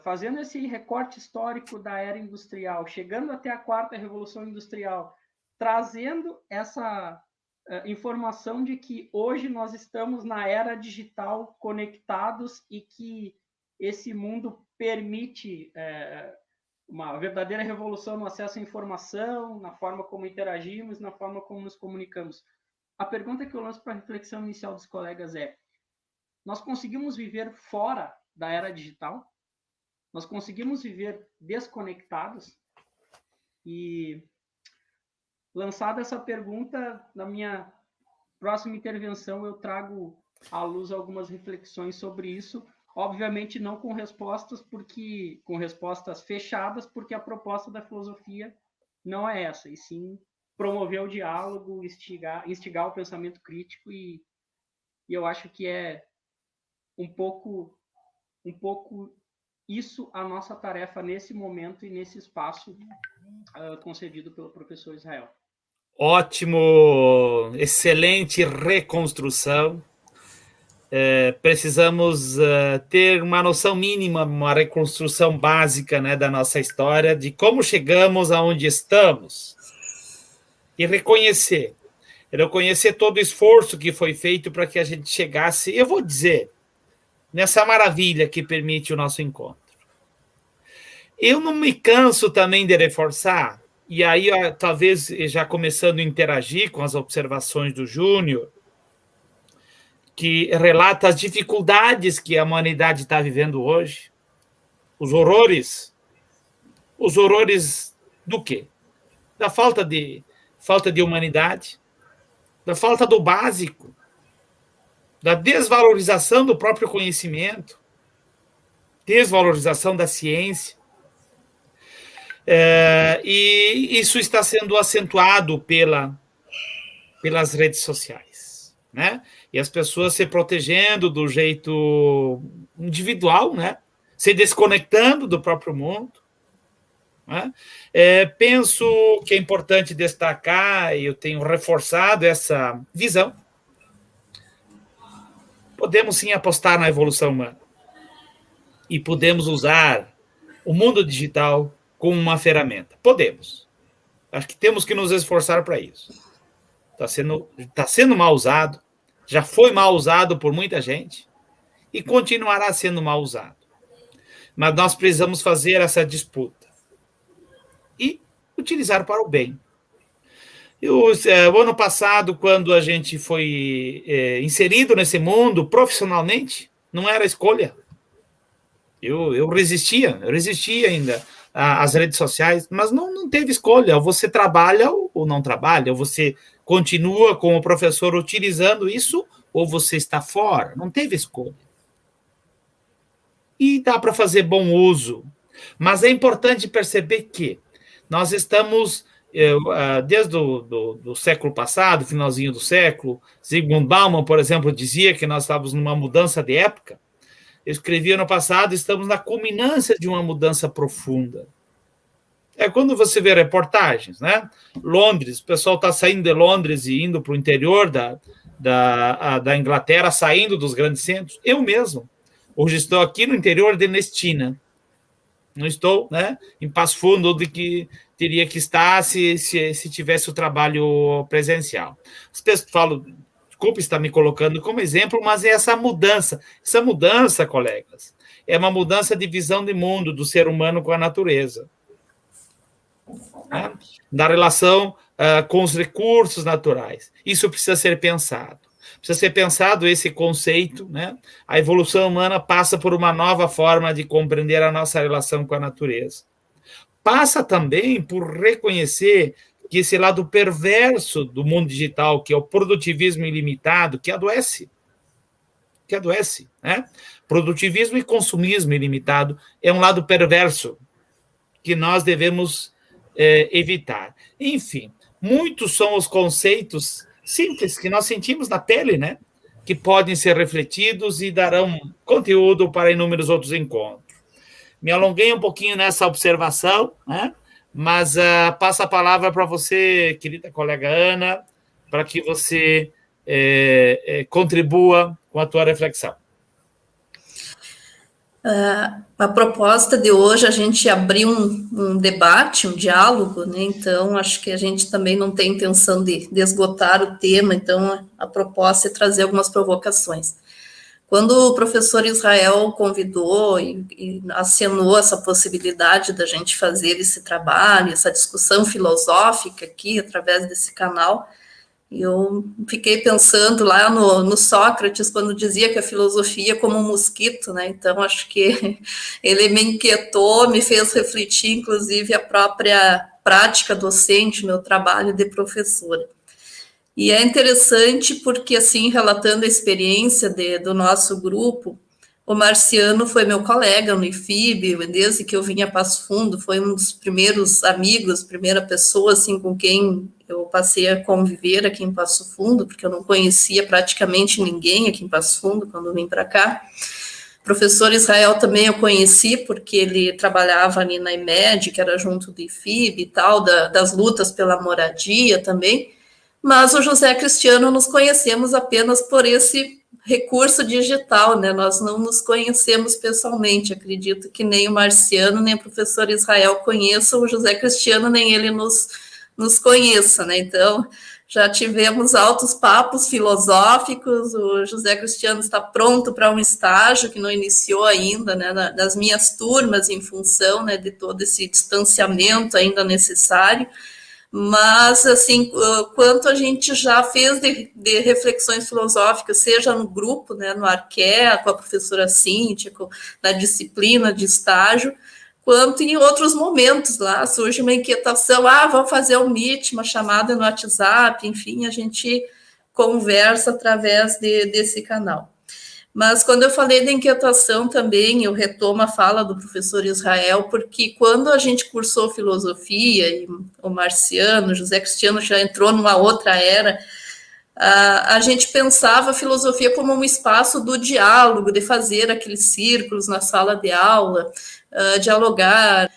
fazendo esse recorte histórico da era industrial, chegando até a quarta revolução industrial, trazendo essa informação de que hoje nós estamos na era digital conectados e que esse mundo permite uma verdadeira revolução no acesso à informação, na forma como interagimos, na forma como nos comunicamos. A pergunta que eu lanço para a reflexão inicial dos colegas é: nós conseguimos viver fora da era digital? Nós conseguimos viver desconectados? E, lançada essa pergunta, na minha próxima intervenção eu trago à luz algumas reflexões sobre isso, obviamente não com respostas fechadas, porque a proposta da filosofia não é essa, e sim promover o diálogo, instigar o pensamento crítico, e eu acho que é um pouco isso a nossa tarefa nesse momento e nesse espaço concedido pelo professor Israel. Ótimo, excelente reconstrução. Precisamos ter uma noção mínima, uma reconstrução básica, né, da nossa história, de como chegamos aonde estamos, e reconhecer todo o esforço que foi feito para que a gente chegasse, eu vou dizer, nessa maravilha que permite o nosso encontro. Eu não me canso também de reforçar, e aí talvez já começando a interagir com as observações do Júnior, que relata as dificuldades que a humanidade está vivendo hoje, os horrores do quê? Da falta de humanidade, da falta do básico, da desvalorização do próprio conhecimento, desvalorização da ciência. E isso está sendo acentuado pelas redes sociais, né? E as pessoas se protegendo do jeito individual, né? Se desconectando do próprio mundo, né? Penso que é importante destacar, e eu tenho reforçado essa visão, podemos sim apostar na evolução humana e podemos usar o mundo digital como uma ferramenta. Podemos. Acho que temos que nos esforçar para isso. Está sendo mal usado, já foi mal usado por muita gente e continuará sendo mal usado. Mas nós precisamos fazer essa disputa e utilizar para o bem. O ano passado, quando a gente foi inserido nesse mundo profissionalmente, não era escolha. Eu resistia ainda às redes sociais, mas não teve escolha. Ou você trabalha ou não trabalha, ou você continua como professor utilizando isso, ou você está fora. Não teve escolha. E dá para fazer bom uso. Mas é importante perceber que nós estamos, desde o século passado, finalzinho do século, Zygmunt Bauman, por exemplo, dizia que nós estávamos numa mudança de época. Eu escrevi ano passado, estamos na culminância de uma mudança profunda. É quando você vê reportagens, né? Londres, o pessoal está saindo de Londres e indo para o interior da Inglaterra, saindo dos grandes centros. Eu mesmo. Hoje estou aqui no interior de Ernestina. Não estou, né, em Passo Fundo, onde que teria que estar se tivesse o trabalho presencial. As pessoas falam, desculpe estar me colocando como exemplo, mas é essa mudança. Essa mudança, colegas, é uma mudança de visão de mundo do ser humano com a natureza. Né? Da relação com os recursos naturais. Isso precisa ser pensado. Precisa ser pensado esse conceito, né? A evolução humana passa por uma nova forma de compreender a nossa relação com a natureza. Passa também por reconhecer que esse lado perverso do mundo digital, que é o produtivismo ilimitado, que adoece, né? Produtivismo e consumismo ilimitado é um lado perverso que nós devemos evitar. Enfim, muitos são os conceitos simples que nós sentimos na pele, né? Que podem ser refletidos e darão conteúdo para inúmeros outros encontros. Me alonguei um pouquinho nessa observação, né? Mas passo a palavra para você, querida colega Ana, para que você contribua com a tua reflexão. A proposta de hoje, a gente abriu um debate, um diálogo, né? Então, acho que a gente também não tem intenção de esgotar o tema, então a proposta é trazer algumas provocações. Quando o professor Israel convidou e acenou essa possibilidade da gente fazer esse trabalho, essa discussão filosófica aqui, através desse canal, eu fiquei pensando lá no Sócrates, quando dizia que a filosofia é como um mosquito, né? Então, acho que ele me inquietou, me fez refletir, inclusive, a própria prática docente, meu trabalho de professora. E é interessante porque, assim, relatando a experiência do nosso grupo, o Marciano foi meu colega no IFIB, desde que eu vim a Passo Fundo, foi um dos primeiros amigos, primeira pessoa, assim, com quem eu passei a conviver aqui em Passo Fundo, porque eu não conhecia praticamente ninguém aqui em Passo Fundo quando eu vim para cá. O professor Israel também eu conheci, porque ele trabalhava ali na IMED, que era junto do IFIB e tal, das lutas pela moradia também, mas o José Cristiano nos conhecemos apenas por esse recurso digital, né? Nós não nos conhecemos pessoalmente, acredito que nem o Marciano, nem o professor Israel conheçam o José Cristiano, nem ele nos conheça, né? Então, já tivemos altos papos filosóficos, o José Cristiano está pronto para um estágio que não iniciou ainda, né, nas minhas turmas, em função, né, de todo esse distanciamento ainda necessário, mas, assim, quanto a gente já fez de reflexões filosóficas, seja no grupo, né, no Arqué, com a professora Cíntia, na disciplina de estágio, quanto em outros momentos lá, surge uma inquietação, vamos fazer um Meet, uma chamada no WhatsApp, enfim, a gente conversa através desse canal. Mas quando eu falei da inquietação também, eu retomo a fala do professor Israel, porque quando a gente cursou filosofia, e o Marciano, o José Cristiano já entrou numa outra era, a gente pensava a filosofia como um espaço do diálogo, de fazer aqueles círculos na sala de aula, dialogar,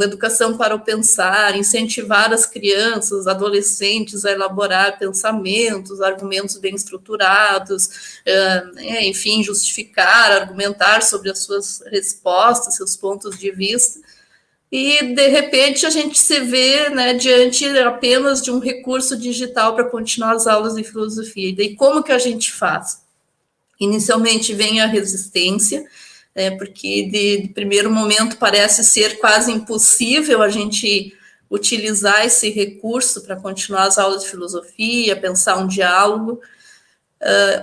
educação para o pensar, incentivar as crianças, adolescentes a elaborar pensamentos, argumentos bem estruturados, enfim, justificar, argumentar sobre as suas respostas, seus pontos de vista. E, de repente, a gente se vê, né, diante apenas de um recurso digital para continuar as aulas de filosofia. E daí, como que a gente faz? Inicialmente vem a resistência, porque de primeiro momento parece ser quase impossível a gente utilizar esse recurso para continuar as aulas de filosofia, pensar um diálogo.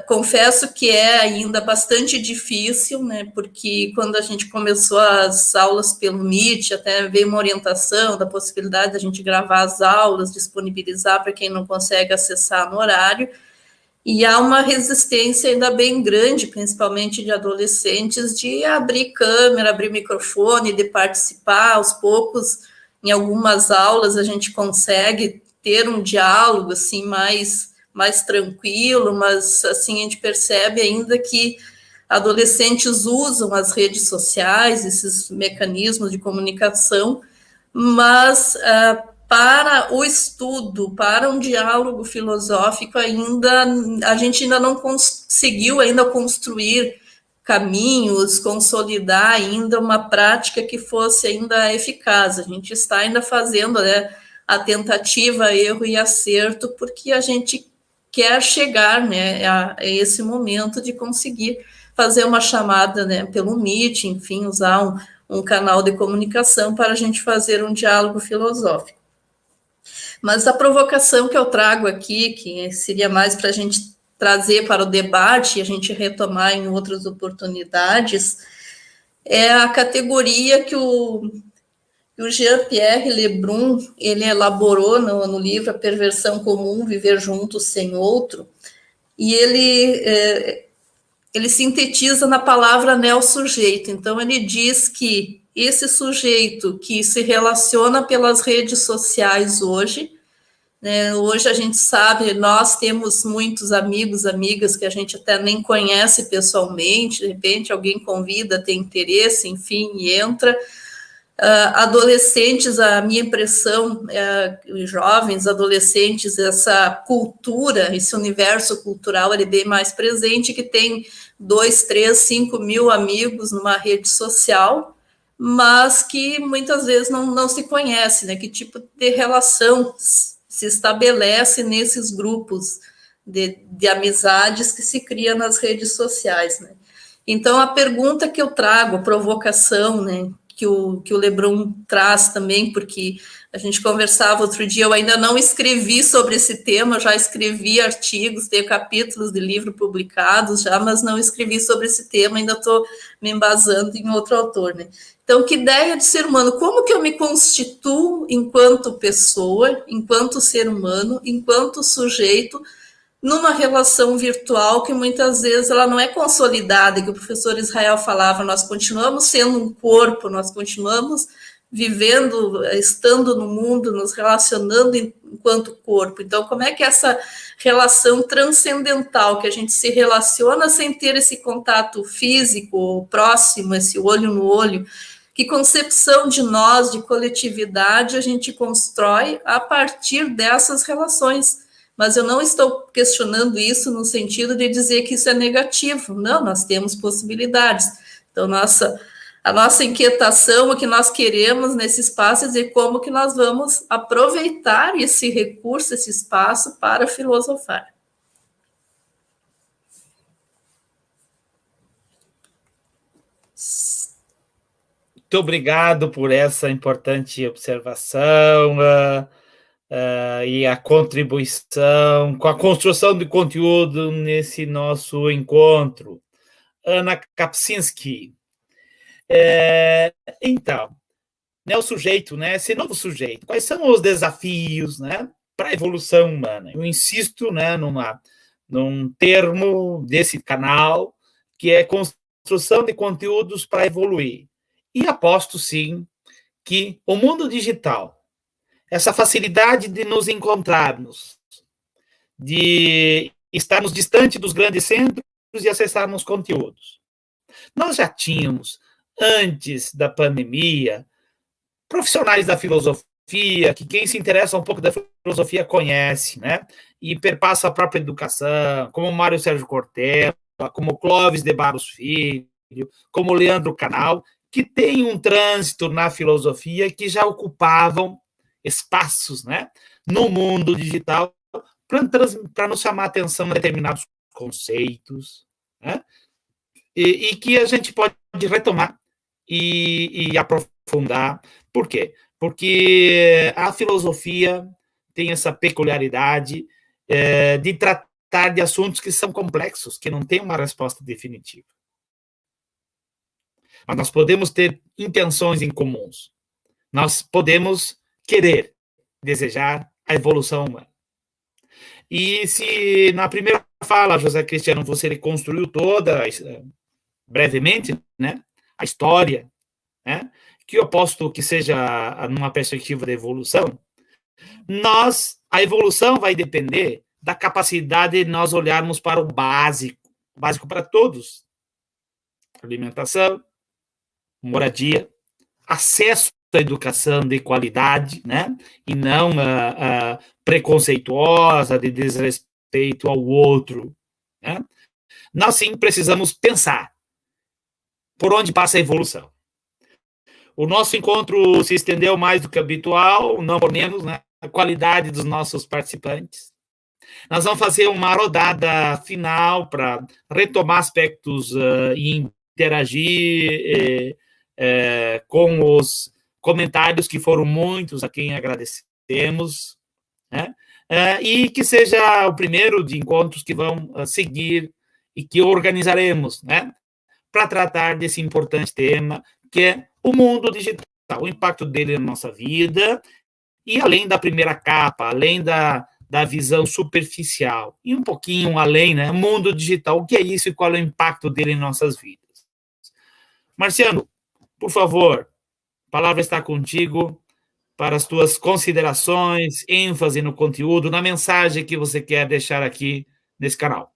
Confesso que é ainda bastante difícil, né, porque quando a gente começou as aulas pelo Meet, até veio uma orientação da possibilidade da gente gravar as aulas, disponibilizar para quem não consegue acessar no horário, e há uma resistência ainda bem grande, principalmente de adolescentes, de abrir câmera, abrir microfone, de participar. Aos poucos, em algumas aulas, a gente consegue ter um diálogo assim mais tranquilo, mas assim a gente percebe ainda que adolescentes usam as redes sociais, esses mecanismos de comunicação, mas para o estudo, para um diálogo filosófico, ainda a gente ainda não conseguiu ainda construir caminhos, consolidar ainda uma prática que fosse ainda eficaz. A gente está ainda fazendo, né, a tentativa, erro e acerto, porque a gente quer chegar, né, a esse momento de conseguir fazer uma chamada, né, pelo Meet, enfim, usar um canal de comunicação para a gente fazer um diálogo filosófico. Mas a provocação que eu trago aqui, que seria mais para a gente trazer para o debate e a gente retomar em outras oportunidades, é a categoria que o Jean-Pierre Lebrun ele elaborou no livro A Perversão Comum, Viver Juntos Sem Outro, e ele sintetiza na palavra neo-sujeito. Então, ele diz que esse sujeito que se relaciona pelas redes sociais hoje, né, hoje a gente sabe, nós temos muitos amigos, amigas que a gente até nem conhece pessoalmente, de repente alguém convida, tem interesse, enfim, e entra. Adolescentes, a minha impressão, jovens, adolescentes, essa cultura, esse universo cultural, ele é bem mais presente, que tem 2, 3, 5 mil amigos numa rede social, mas que muitas vezes não se conhece, né? Que tipo de relação se estabelece nesses grupos de amizades que se cria nas redes sociais, né? Então, a pergunta que eu trago, a provocação, né, que o Lebrun traz também, porque a gente conversava outro dia, eu ainda não escrevi sobre esse tema, já escrevi artigos, tenho capítulos de livro publicados já, mas não escrevi sobre esse tema, ainda estou me embasando em outro autor, né? Então, que ideia de ser humano? Como que eu me constituo enquanto pessoa, enquanto ser humano, enquanto sujeito, numa relação virtual que muitas vezes ela não é consolidada, que o professor Israel falava, nós continuamos sendo um corpo, nós continuamos vivendo, estando no mundo, nos relacionando enquanto corpo. Então, como é que essa relação transcendental, que a gente se relaciona sem ter esse contato físico, próximo, esse olho no olho, que concepção de nós, de coletividade, a gente constrói a partir dessas relações? Mas eu não estou questionando isso no sentido de dizer que isso é negativo. Não, nós temos possibilidades. Então, a nossa inquietação, o que nós queremos nesse espaço é dizer como que nós vamos aproveitar esse recurso, esse espaço para filosofar. Muito obrigado por essa importante observação. E a contribuição com a construção de conteúdo nesse nosso encontro. Ana Kapczynski. Então, né, o sujeito, né, esse novo sujeito, quais são os desafios, né, para a evolução humana? Eu insisto, né, num termo desse canal, que é construção de conteúdos para evoluir. E aposto, sim, que o mundo digital, essa facilidade de nos encontrarmos, de estarmos distante dos grandes centros e acessarmos conteúdos. Nós já tínhamos, antes da pandemia, profissionais da filosofia, que quem se interessa um pouco da filosofia conhece, né? E perpassa a própria educação, como Mário Sérgio Cortella, como Clóvis de Barros Filho, como Leandro Canal, que tem um trânsito na filosofia que já ocupavam espaços, né, no mundo digital para nos chamar a atenção a determinados conceitos, né, e que a gente pode retomar e aprofundar. Por quê? Porque a filosofia tem essa peculiaridade de tratar tratar de assuntos que são complexos, que não têm uma resposta definitiva. Mas nós podemos ter intenções em comuns. Nós podemos querer, desejar a evolução humana. E se na primeira fala, José Cristiano, você construiu toda, brevemente, né, a história, né, que eu aposto que seja numa perspectiva de evolução, a evolução vai depender da capacidade de nós olharmos para o básico para todos. Alimentação, moradia, acesso à educação de qualidade, né? E não preconceituosa, de desrespeito ao outro. Né? Nós, sim, precisamos pensar por onde passa a evolução. O nosso encontro se estendeu mais do que habitual, não por menos, né? A qualidade dos nossos participantes. Nós vamos fazer uma rodada final para retomar aspectos e interagir com os comentários, que foram muitos, a quem agradecemos, né? E que seja o primeiro de encontros que vão seguir e que organizaremos, né, para tratar desse importante tema, que é o mundo digital, o impacto dele na nossa vida, e além da primeira capa, além da visão superficial, e um pouquinho além, né, mundo digital, o que é isso e qual é o impacto dele em nossas vidas. Marciano, por favor, a palavra está contigo para as tuas considerações, ênfase no conteúdo, na mensagem que você quer deixar aqui nesse canal.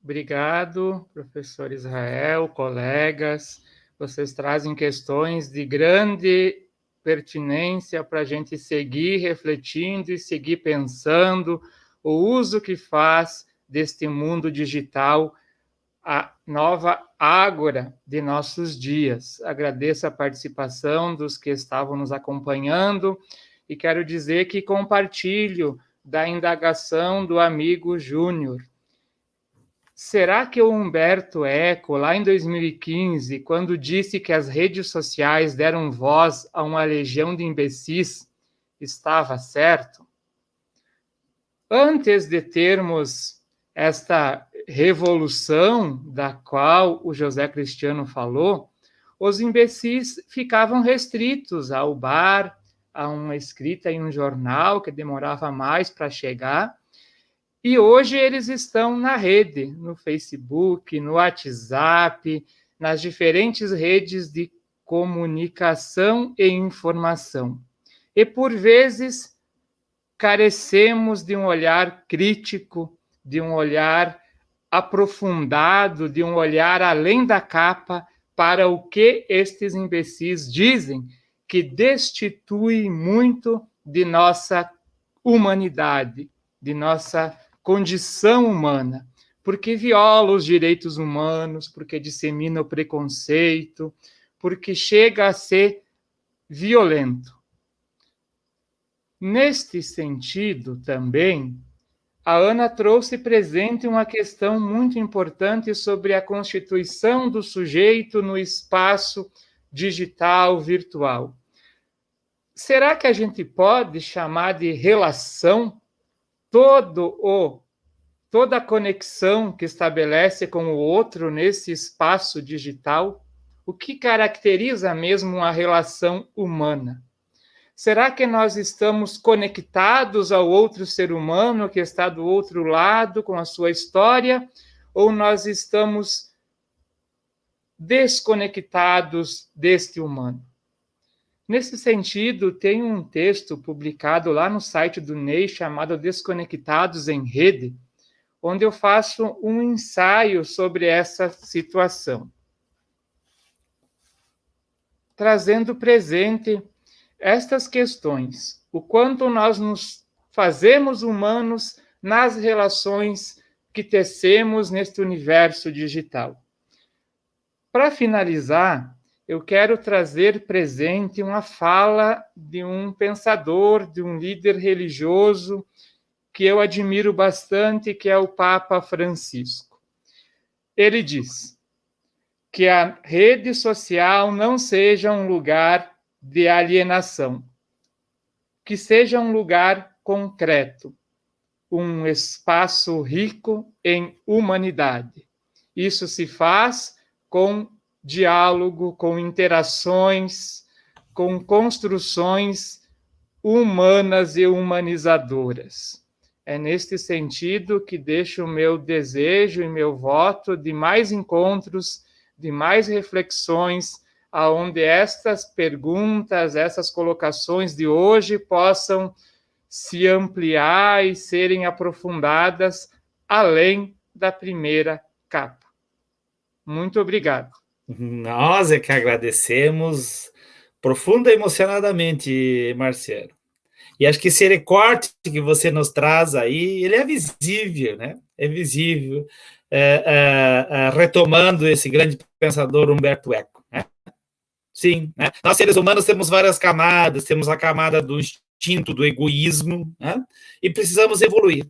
Obrigado, professor Israel, colegas. Vocês trazem questões de grande pertinência para a gente seguir refletindo e seguir pensando o uso que faz deste mundo digital a nova ágora de nossos dias. Agradeço a participação dos que estavam nos acompanhando e quero dizer que compartilho da indagação do amigo Júnior. Será que o Humberto Eco, lá em 2015, quando disse que as redes sociais deram voz a uma legião de imbecis, estava certo? Antes de termos esta revolução da qual o José Cristiano falou, os imbecis ficavam restritos ao bar, a uma escrita em um jornal que demorava mais para chegar, e hoje eles estão na rede, no Facebook, no WhatsApp, nas diferentes redes de comunicação e informação. E, por vezes, carecemos de um olhar crítico, de um olhar aprofundado, de um olhar além da capa para o que estes imbecis dizem, que destitui muito de nossa humanidade, de nossa condição humana, porque viola os direitos humanos, porque dissemina o preconceito, porque chega a ser violento. Neste sentido, também, a Ana trouxe presente uma questão muito importante sobre a constituição do sujeito no espaço digital, virtual. Será que a gente pode chamar de relação toda a conexão que estabelece com o outro nesse espaço digital? O que caracteriza mesmo a relação humana? Será que nós estamos conectados ao outro ser humano que está do outro lado, com a sua história, ou nós estamos desconectados deste humano? Nesse sentido, tem um texto publicado lá no site do Ney, chamado Desconectados em Rede, onde eu faço um ensaio sobre essa situação, trazendo presente estas questões, o quanto nós nos fazemos humanos nas relações que tecemos neste universo digital. Para finalizar, eu quero trazer presente uma fala de um pensador, de um líder religioso que eu admiro bastante, que é o Papa Francisco. Ele diz que a rede social não seja um lugar de alienação, que seja um lugar concreto. um espaço rico em humanidade. Isso se faz com diálogo, com interações, com construções humanas e humanizadoras. É neste sentido que deixo o meu desejo e meu voto de mais encontros, de mais reflexões, aonde estas perguntas, essas colocações de hoje possam se ampliar e serem aprofundadas além da primeira capa. Muito obrigado. Nós é que agradecemos profunda e emocionadamente, Marciano. E acho que esse recorte que você nos traz aí, ele é visível, né? É visível, retomando esse grande pensador Humberto Eco, né? Sim, né? Nós seres humanos temos várias camadas, temos a camada do instinto, do egoísmo, né? E precisamos evoluir.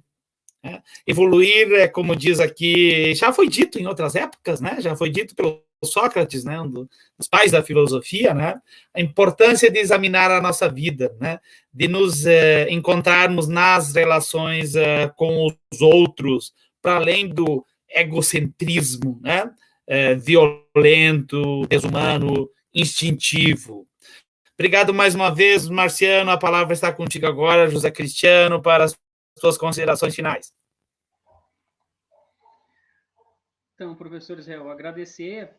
Né? Evoluir é, como diz aqui, já foi dito em outras épocas, né? Já foi dito pelo Sócrates, né? Um dos pais da filosofia, né? A importância de examinar a nossa vida, né? De nos encontrarmos nas relações com os outros, para além do egocentrismo, né? Violento, desumano, instintivo. Obrigado mais uma vez, Marciano. A palavra está contigo agora, José Cristiano, para as suas considerações finais. Então, professor Israel, agradecer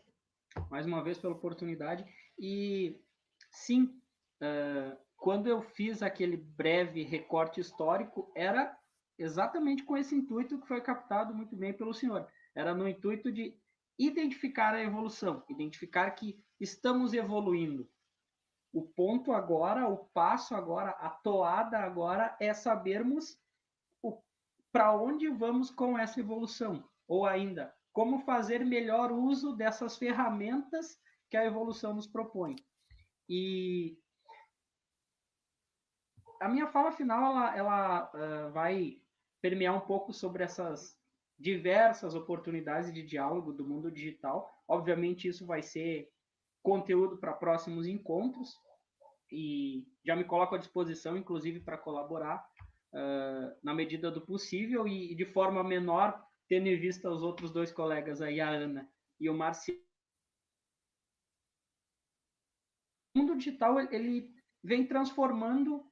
mais uma vez pela oportunidade. E, sim, quando eu fiz aquele breve recorte histórico, era exatamente com esse intuito que foi captado muito bem pelo senhor. Era no intuito de identificar a evolução, identificar que estamos evoluindo. O ponto agora, o passo agora, a toada agora é sabermos para onde vamos com essa evolução. Ou ainda, como fazer melhor uso dessas ferramentas que a evolução nos propõe. E a minha fala final, ela vai permear um pouco sobre essas diversas oportunidades de diálogo do mundo digital. Obviamente, isso vai ser conteúdo para próximos encontros, e já me coloco à disposição, inclusive, para colaborar na medida do possível e de forma menor, tendo em vista os outros dois colegas aí, a Ana e o Marciano. O mundo digital, ele vem transformando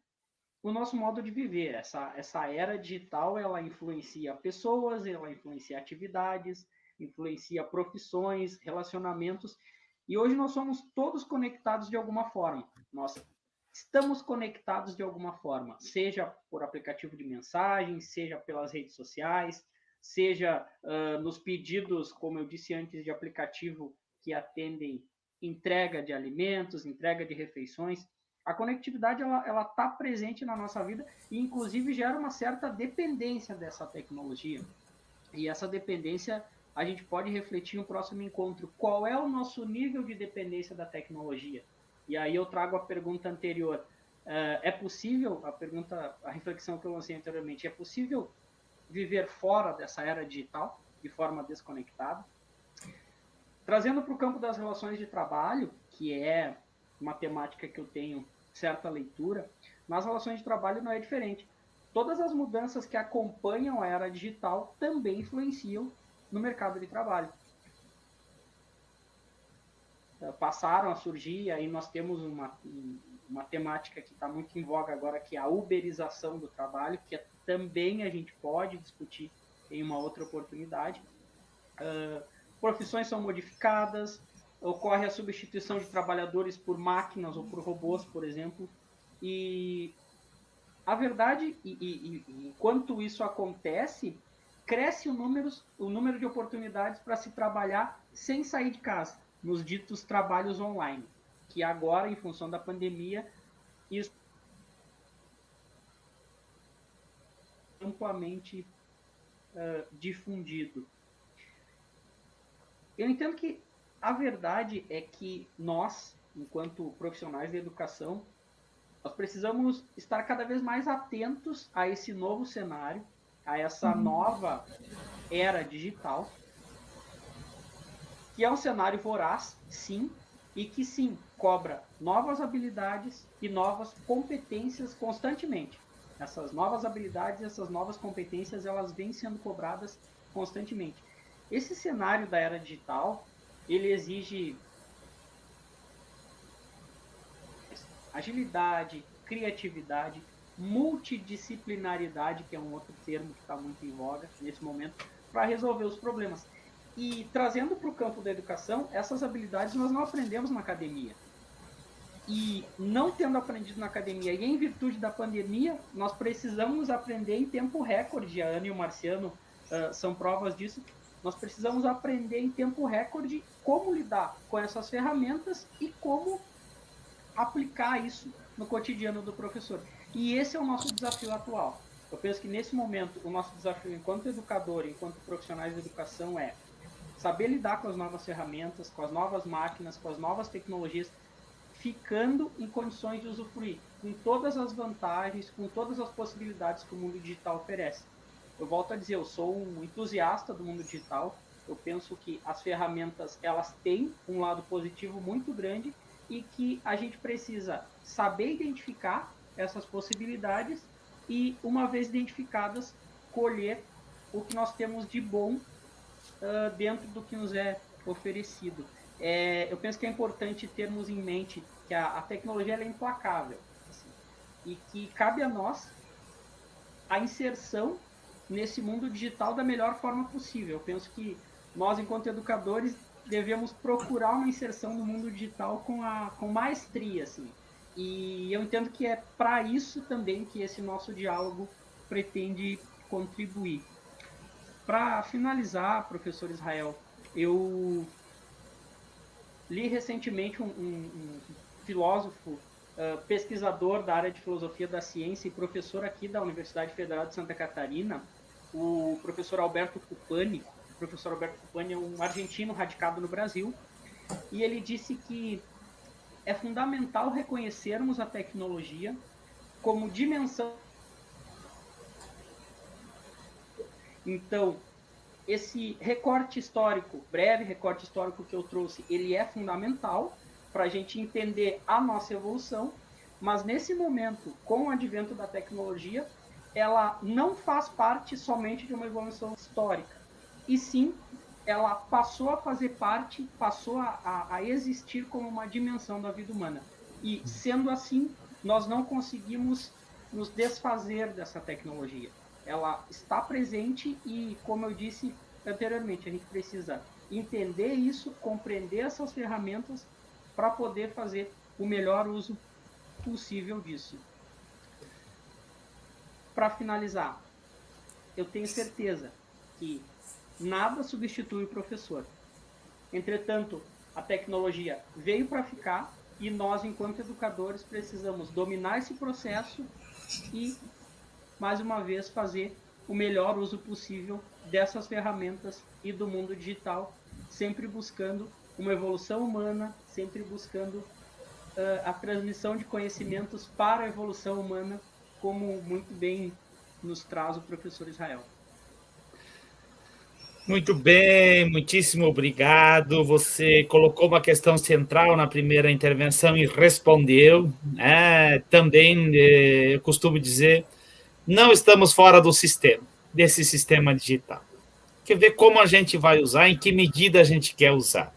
o nosso modo de viver. Essa era digital, ela influencia pessoas, ela influencia atividades, influencia profissões, relacionamentos, e hoje nós somos todos conectados de alguma forma. Nós estamos conectados de alguma forma, seja por aplicativo de mensagem, seja pelas redes sociais, seja nos pedidos, como eu disse antes, de aplicativo que atendem entrega de alimentos, entrega de refeições. A conectividade ela está presente na nossa vida e, inclusive, gera uma certa dependência dessa tecnologia. E essa dependência a gente pode refletir no próximo encontro. Qual é o nosso nível de dependência da tecnologia? E aí eu trago a pergunta anterior. É possível, a reflexão que eu lancei anteriormente, é possível viver fora dessa era digital, de forma desconectada? Trazendo para o campo das relações de trabalho, que é uma temática que eu tenho certa leitura, nas relações de trabalho não é diferente. Todas as mudanças que acompanham a era digital também influenciam no mercado de trabalho. Passaram a surgir, aí nós temos uma temática que está muito em voga agora, que é a uberização do trabalho, que também a gente pode discutir em uma outra oportunidade. Profissões são modificadas, ocorre a substituição de trabalhadores por máquinas ou por robôs, por exemplo, e a verdade, enquanto isso acontece, cresce o número de oportunidades para se trabalhar sem sair de casa, nos ditos trabalhos online, que agora, em função da pandemia, isso é amplamente difundido. Eu entendo que a verdade é que nós, enquanto profissionais da educação, nós precisamos estar cada vez mais atentos a esse novo cenário, a essa nova era digital, que é um cenário voraz, sim, e que sim, cobra novas habilidades e novas competências constantemente. Essas novas habilidades, essas novas competências, elas vêm sendo cobradas constantemente. Esse cenário da era digital, ele exige agilidade, criatividade, multidisciplinaridade, que é um outro termo que está muito em voga nesse momento, para resolver os problemas. E trazendo para o campo da educação, essas habilidades nós não aprendemos na academia. E não tendo aprendido na academia e em virtude da pandemia, nós precisamos aprender em tempo recorde. A Ana e o Marciano são provas disso. Nós precisamos aprender em tempo recorde como lidar com essas ferramentas e como aplicar isso no cotidiano do professor. E esse é o nosso desafio atual. Eu penso que nesse momento o nosso desafio enquanto educador, enquanto profissionais de educação é saber lidar com as novas ferramentas, com as novas máquinas, com as novas tecnologias, ficando em condições de usufruir com todas as vantagens, com todas as possibilidades que o mundo digital oferece. Eu volto a dizer, eu sou um entusiasta do mundo digital. Eu penso que as ferramentas, elas têm um lado positivo muito grande e que a gente precisa saber identificar essas possibilidades e, uma vez identificadas, colher o que nós temos de bom dentro do que nos é oferecido. Eu penso que é importante termos em mente que a tecnologia ela é implacável, assim, e que cabe a nós a inserção nesse mundo digital da melhor forma possível. Eu penso que nós, enquanto educadores, devemos procurar uma inserção no mundo digital com maestria, assim. E eu entendo que é para isso também que esse nosso diálogo pretende contribuir. Para finalizar, professor Israel, eu li recentemente um filósofo, pesquisador da área de filosofia da ciência e professor aqui da Universidade Federal de Santa Catarina, o professor Alberto Cupani. O professor Alberto Cupani é um argentino radicado no Brasil, e ele disse que é fundamental reconhecermos a tecnologia como dimensão. Então, esse recorte histórico, breve recorte histórico que eu trouxe, ele é fundamental para a gente entender a nossa evolução, mas nesse momento, com o advento da tecnologia, ela não faz parte somente de uma evolução histórica, e sim, ela passou a fazer parte, passou a existir como uma dimensão da vida humana. E, sendo assim, nós não conseguimos nos desfazer dessa tecnologia. Ela está presente e, como eu disse anteriormente, a gente precisa entender isso, compreender essas ferramentas para poder fazer o melhor uso possível disso. Para finalizar, eu tenho certeza que nada substitui o professor. Entretanto, a tecnologia veio para ficar e nós, enquanto educadores, precisamos dominar esse processo e, mais uma vez, fazer o melhor uso possível dessas ferramentas e do mundo digital, sempre buscando uma evolução humana, sempre buscando a transmissão de conhecimentos para a evolução humana, como muito bem nos traz o professor Israel. Muito bem, muitíssimo obrigado. Você colocou uma questão central na primeira intervenção e respondeu. Também, eu costumo dizer, não estamos fora do sistema, desse sistema digital. Quer ver como a gente vai usar, em que medida a gente quer usar.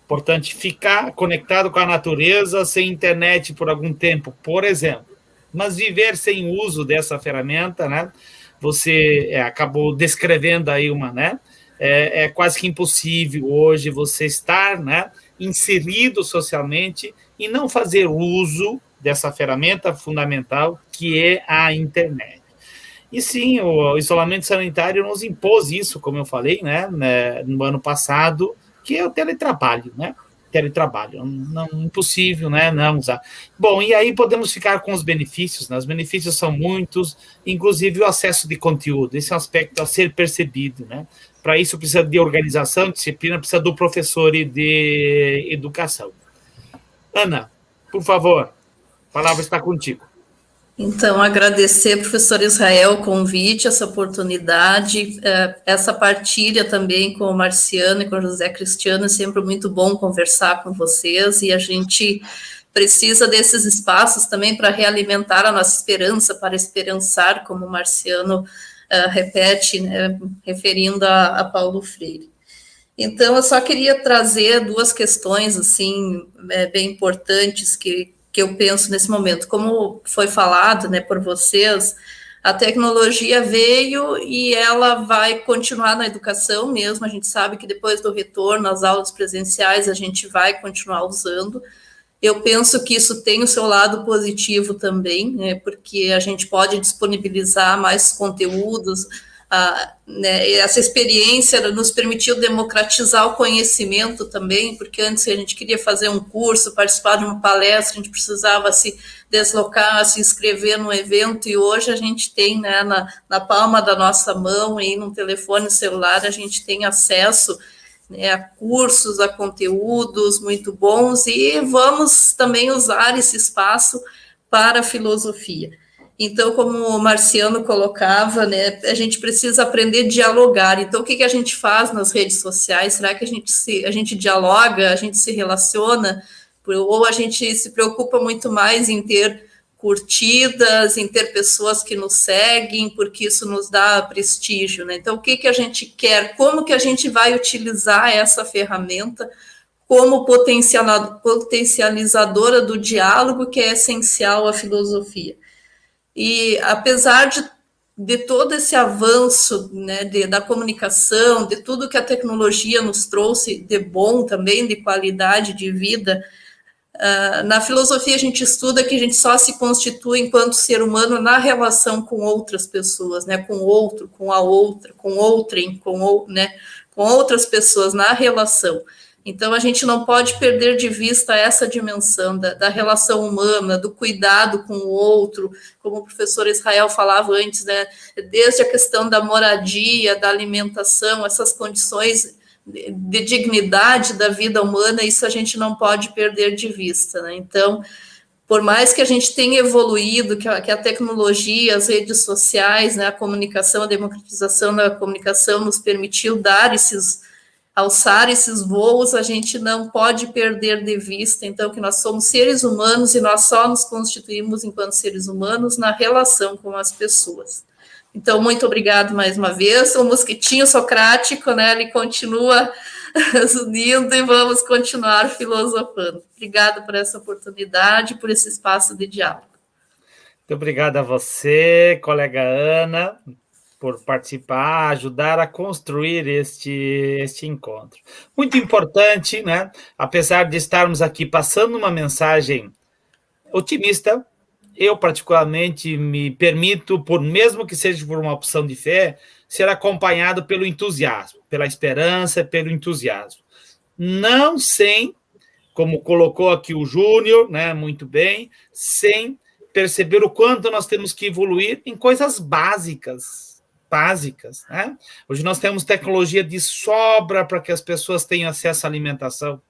Importante ficar conectado com a natureza, sem internet por algum tempo, por exemplo. Mas viver sem uso dessa ferramenta, né? Você acabou descrevendo aí uma, né? É quase que impossível hoje você estar, né, inserido socialmente e não fazer uso dessa ferramenta fundamental que é a internet. E sim, o isolamento sanitário nos impôs isso, como eu falei, né, no ano passado, que é o teletrabalho, né? Teletrabalho, não, impossível, né, não usar. Bom, e aí podemos ficar com os benefícios, né? Os benefícios são muitos, inclusive o acesso de conteúdo, esse é um aspecto a ser percebido, né? Para isso precisa de organização, disciplina, precisa do professor e de educação. Ana, por favor, a palavra está contigo. Então, agradecer, professor Israel, o convite, essa oportunidade, essa partilha também com o Marciano e com o José Cristiano, é sempre muito bom conversar com vocês, e a gente precisa desses espaços também para realimentar a nossa esperança, para esperançar, como o Marciano repete, né, referindo a Paulo Freire. Então, eu só queria trazer duas questões, assim, bem importantes que eu penso nesse momento. Como foi falado, né, por vocês, a tecnologia veio e ela vai continuar na educação mesmo. A gente sabe que depois do retorno às aulas presenciais, a gente vai continuar usando. Eu penso que isso tem o seu lado positivo também, né, porque a gente pode disponibilizar mais conteúdos. Né, essa experiência nos permitiu democratizar o conhecimento também, porque antes a gente queria fazer um curso, participar de uma palestra, a gente precisava se deslocar, se inscrever no evento, e hoje a gente tem, né, na palma da nossa mão e num telefone celular, a gente tem acesso, né, a cursos, a conteúdos muito bons, e vamos também usar esse espaço para a filosofia. Então, como o Marciano colocava, né, a gente precisa aprender a dialogar. Então, o que a gente faz nas redes sociais? Será que a gente dialoga, a gente se relaciona? Ou a gente se preocupa muito mais em ter curtidas, em ter pessoas que nos seguem, porque isso nos dá prestígio, né? Então, o que a gente quer? Como que a gente vai utilizar essa ferramenta como potencializadora do diálogo, que é essencial à filosofia? E apesar de todo esse avanço, né, da comunicação, de tudo que a tecnologia nos trouxe de bom também, de qualidade de vida, na filosofia a gente estuda que a gente só se constitui enquanto ser humano na relação com outras pessoas, né, com o outro, com a outra, com outrem, com outras pessoas, na relação. Então, a gente não pode perder de vista essa dimensão da relação humana, do cuidado com o outro, como o professor Israel falava antes, né? Desde a questão da moradia, da alimentação, essas condições de dignidade da vida humana, isso a gente não pode perder de vista, né? Então, por mais que a gente tenha evoluído, que a tecnologia, as redes sociais, né, a comunicação, a democratização da comunicação nos permitiu alçar esses voos, a gente não pode perder de vista, então, que nós somos seres humanos e nós só nos constituímos enquanto seres humanos na relação com as pessoas. Então, muito obrigado mais uma vez. O mosquitinho socrático, né, ele continua unindo e vamos continuar filosofando. Obrigada por essa oportunidade, por esse espaço de diálogo. Muito obrigado a você, colega Ana, por participar, ajudar a construir este encontro. Muito importante, né? Apesar de estarmos aqui passando uma mensagem otimista, eu particularmente me permito, mesmo que seja por uma opção de fé, ser acompanhado pelo entusiasmo, pela esperança, pelo entusiasmo. Não sem, como colocou aqui o Júnior, né, muito bem, sem perceber o quanto nós temos que evoluir em coisas básicas, né? Hoje nós temos tecnologia de sobra para que as pessoas tenham acesso à alimentação.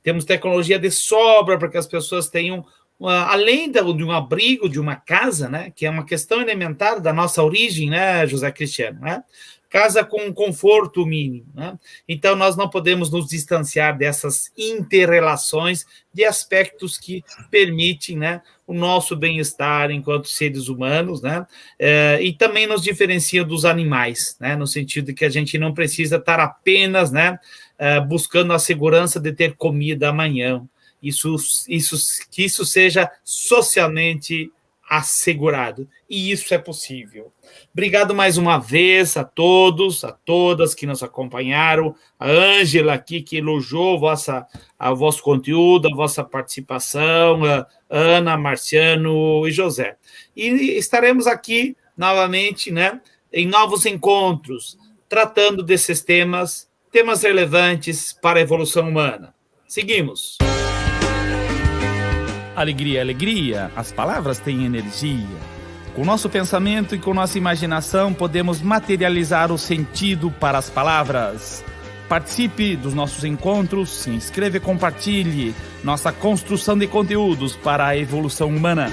Temos tecnologia de sobra para que as pessoas tenham, além de um abrigo, de uma casa, né? Que é uma questão elementar da nossa origem, né, José Cristiano, né? Casa com conforto mínimo, né? Então, nós não podemos nos distanciar dessas inter-relações de aspectos que permitem, né, o nosso bem-estar enquanto seres humanos, né? E também nos diferencia dos animais, né? No sentido de que a gente não precisa estar apenas, né, buscando a segurança de ter comida amanhã. Que isso seja socialmente assegurado. E isso é possível. Obrigado mais uma vez a todos, a todas que nos acompanharam, a Ângela aqui que elogiou o vosso conteúdo, a vossa participação, a Ana, Marciano e José. E estaremos aqui novamente, né, em novos encontros, tratando desses temas relevantes para a evolução humana. Seguimos. Alegria, alegria, as palavras têm energia. Com o nosso pensamento e com nossa imaginação, podemos materializar o sentido para as palavras. Participe dos nossos encontros, se inscreva e compartilhe nossa construção de conteúdos para a evolução humana.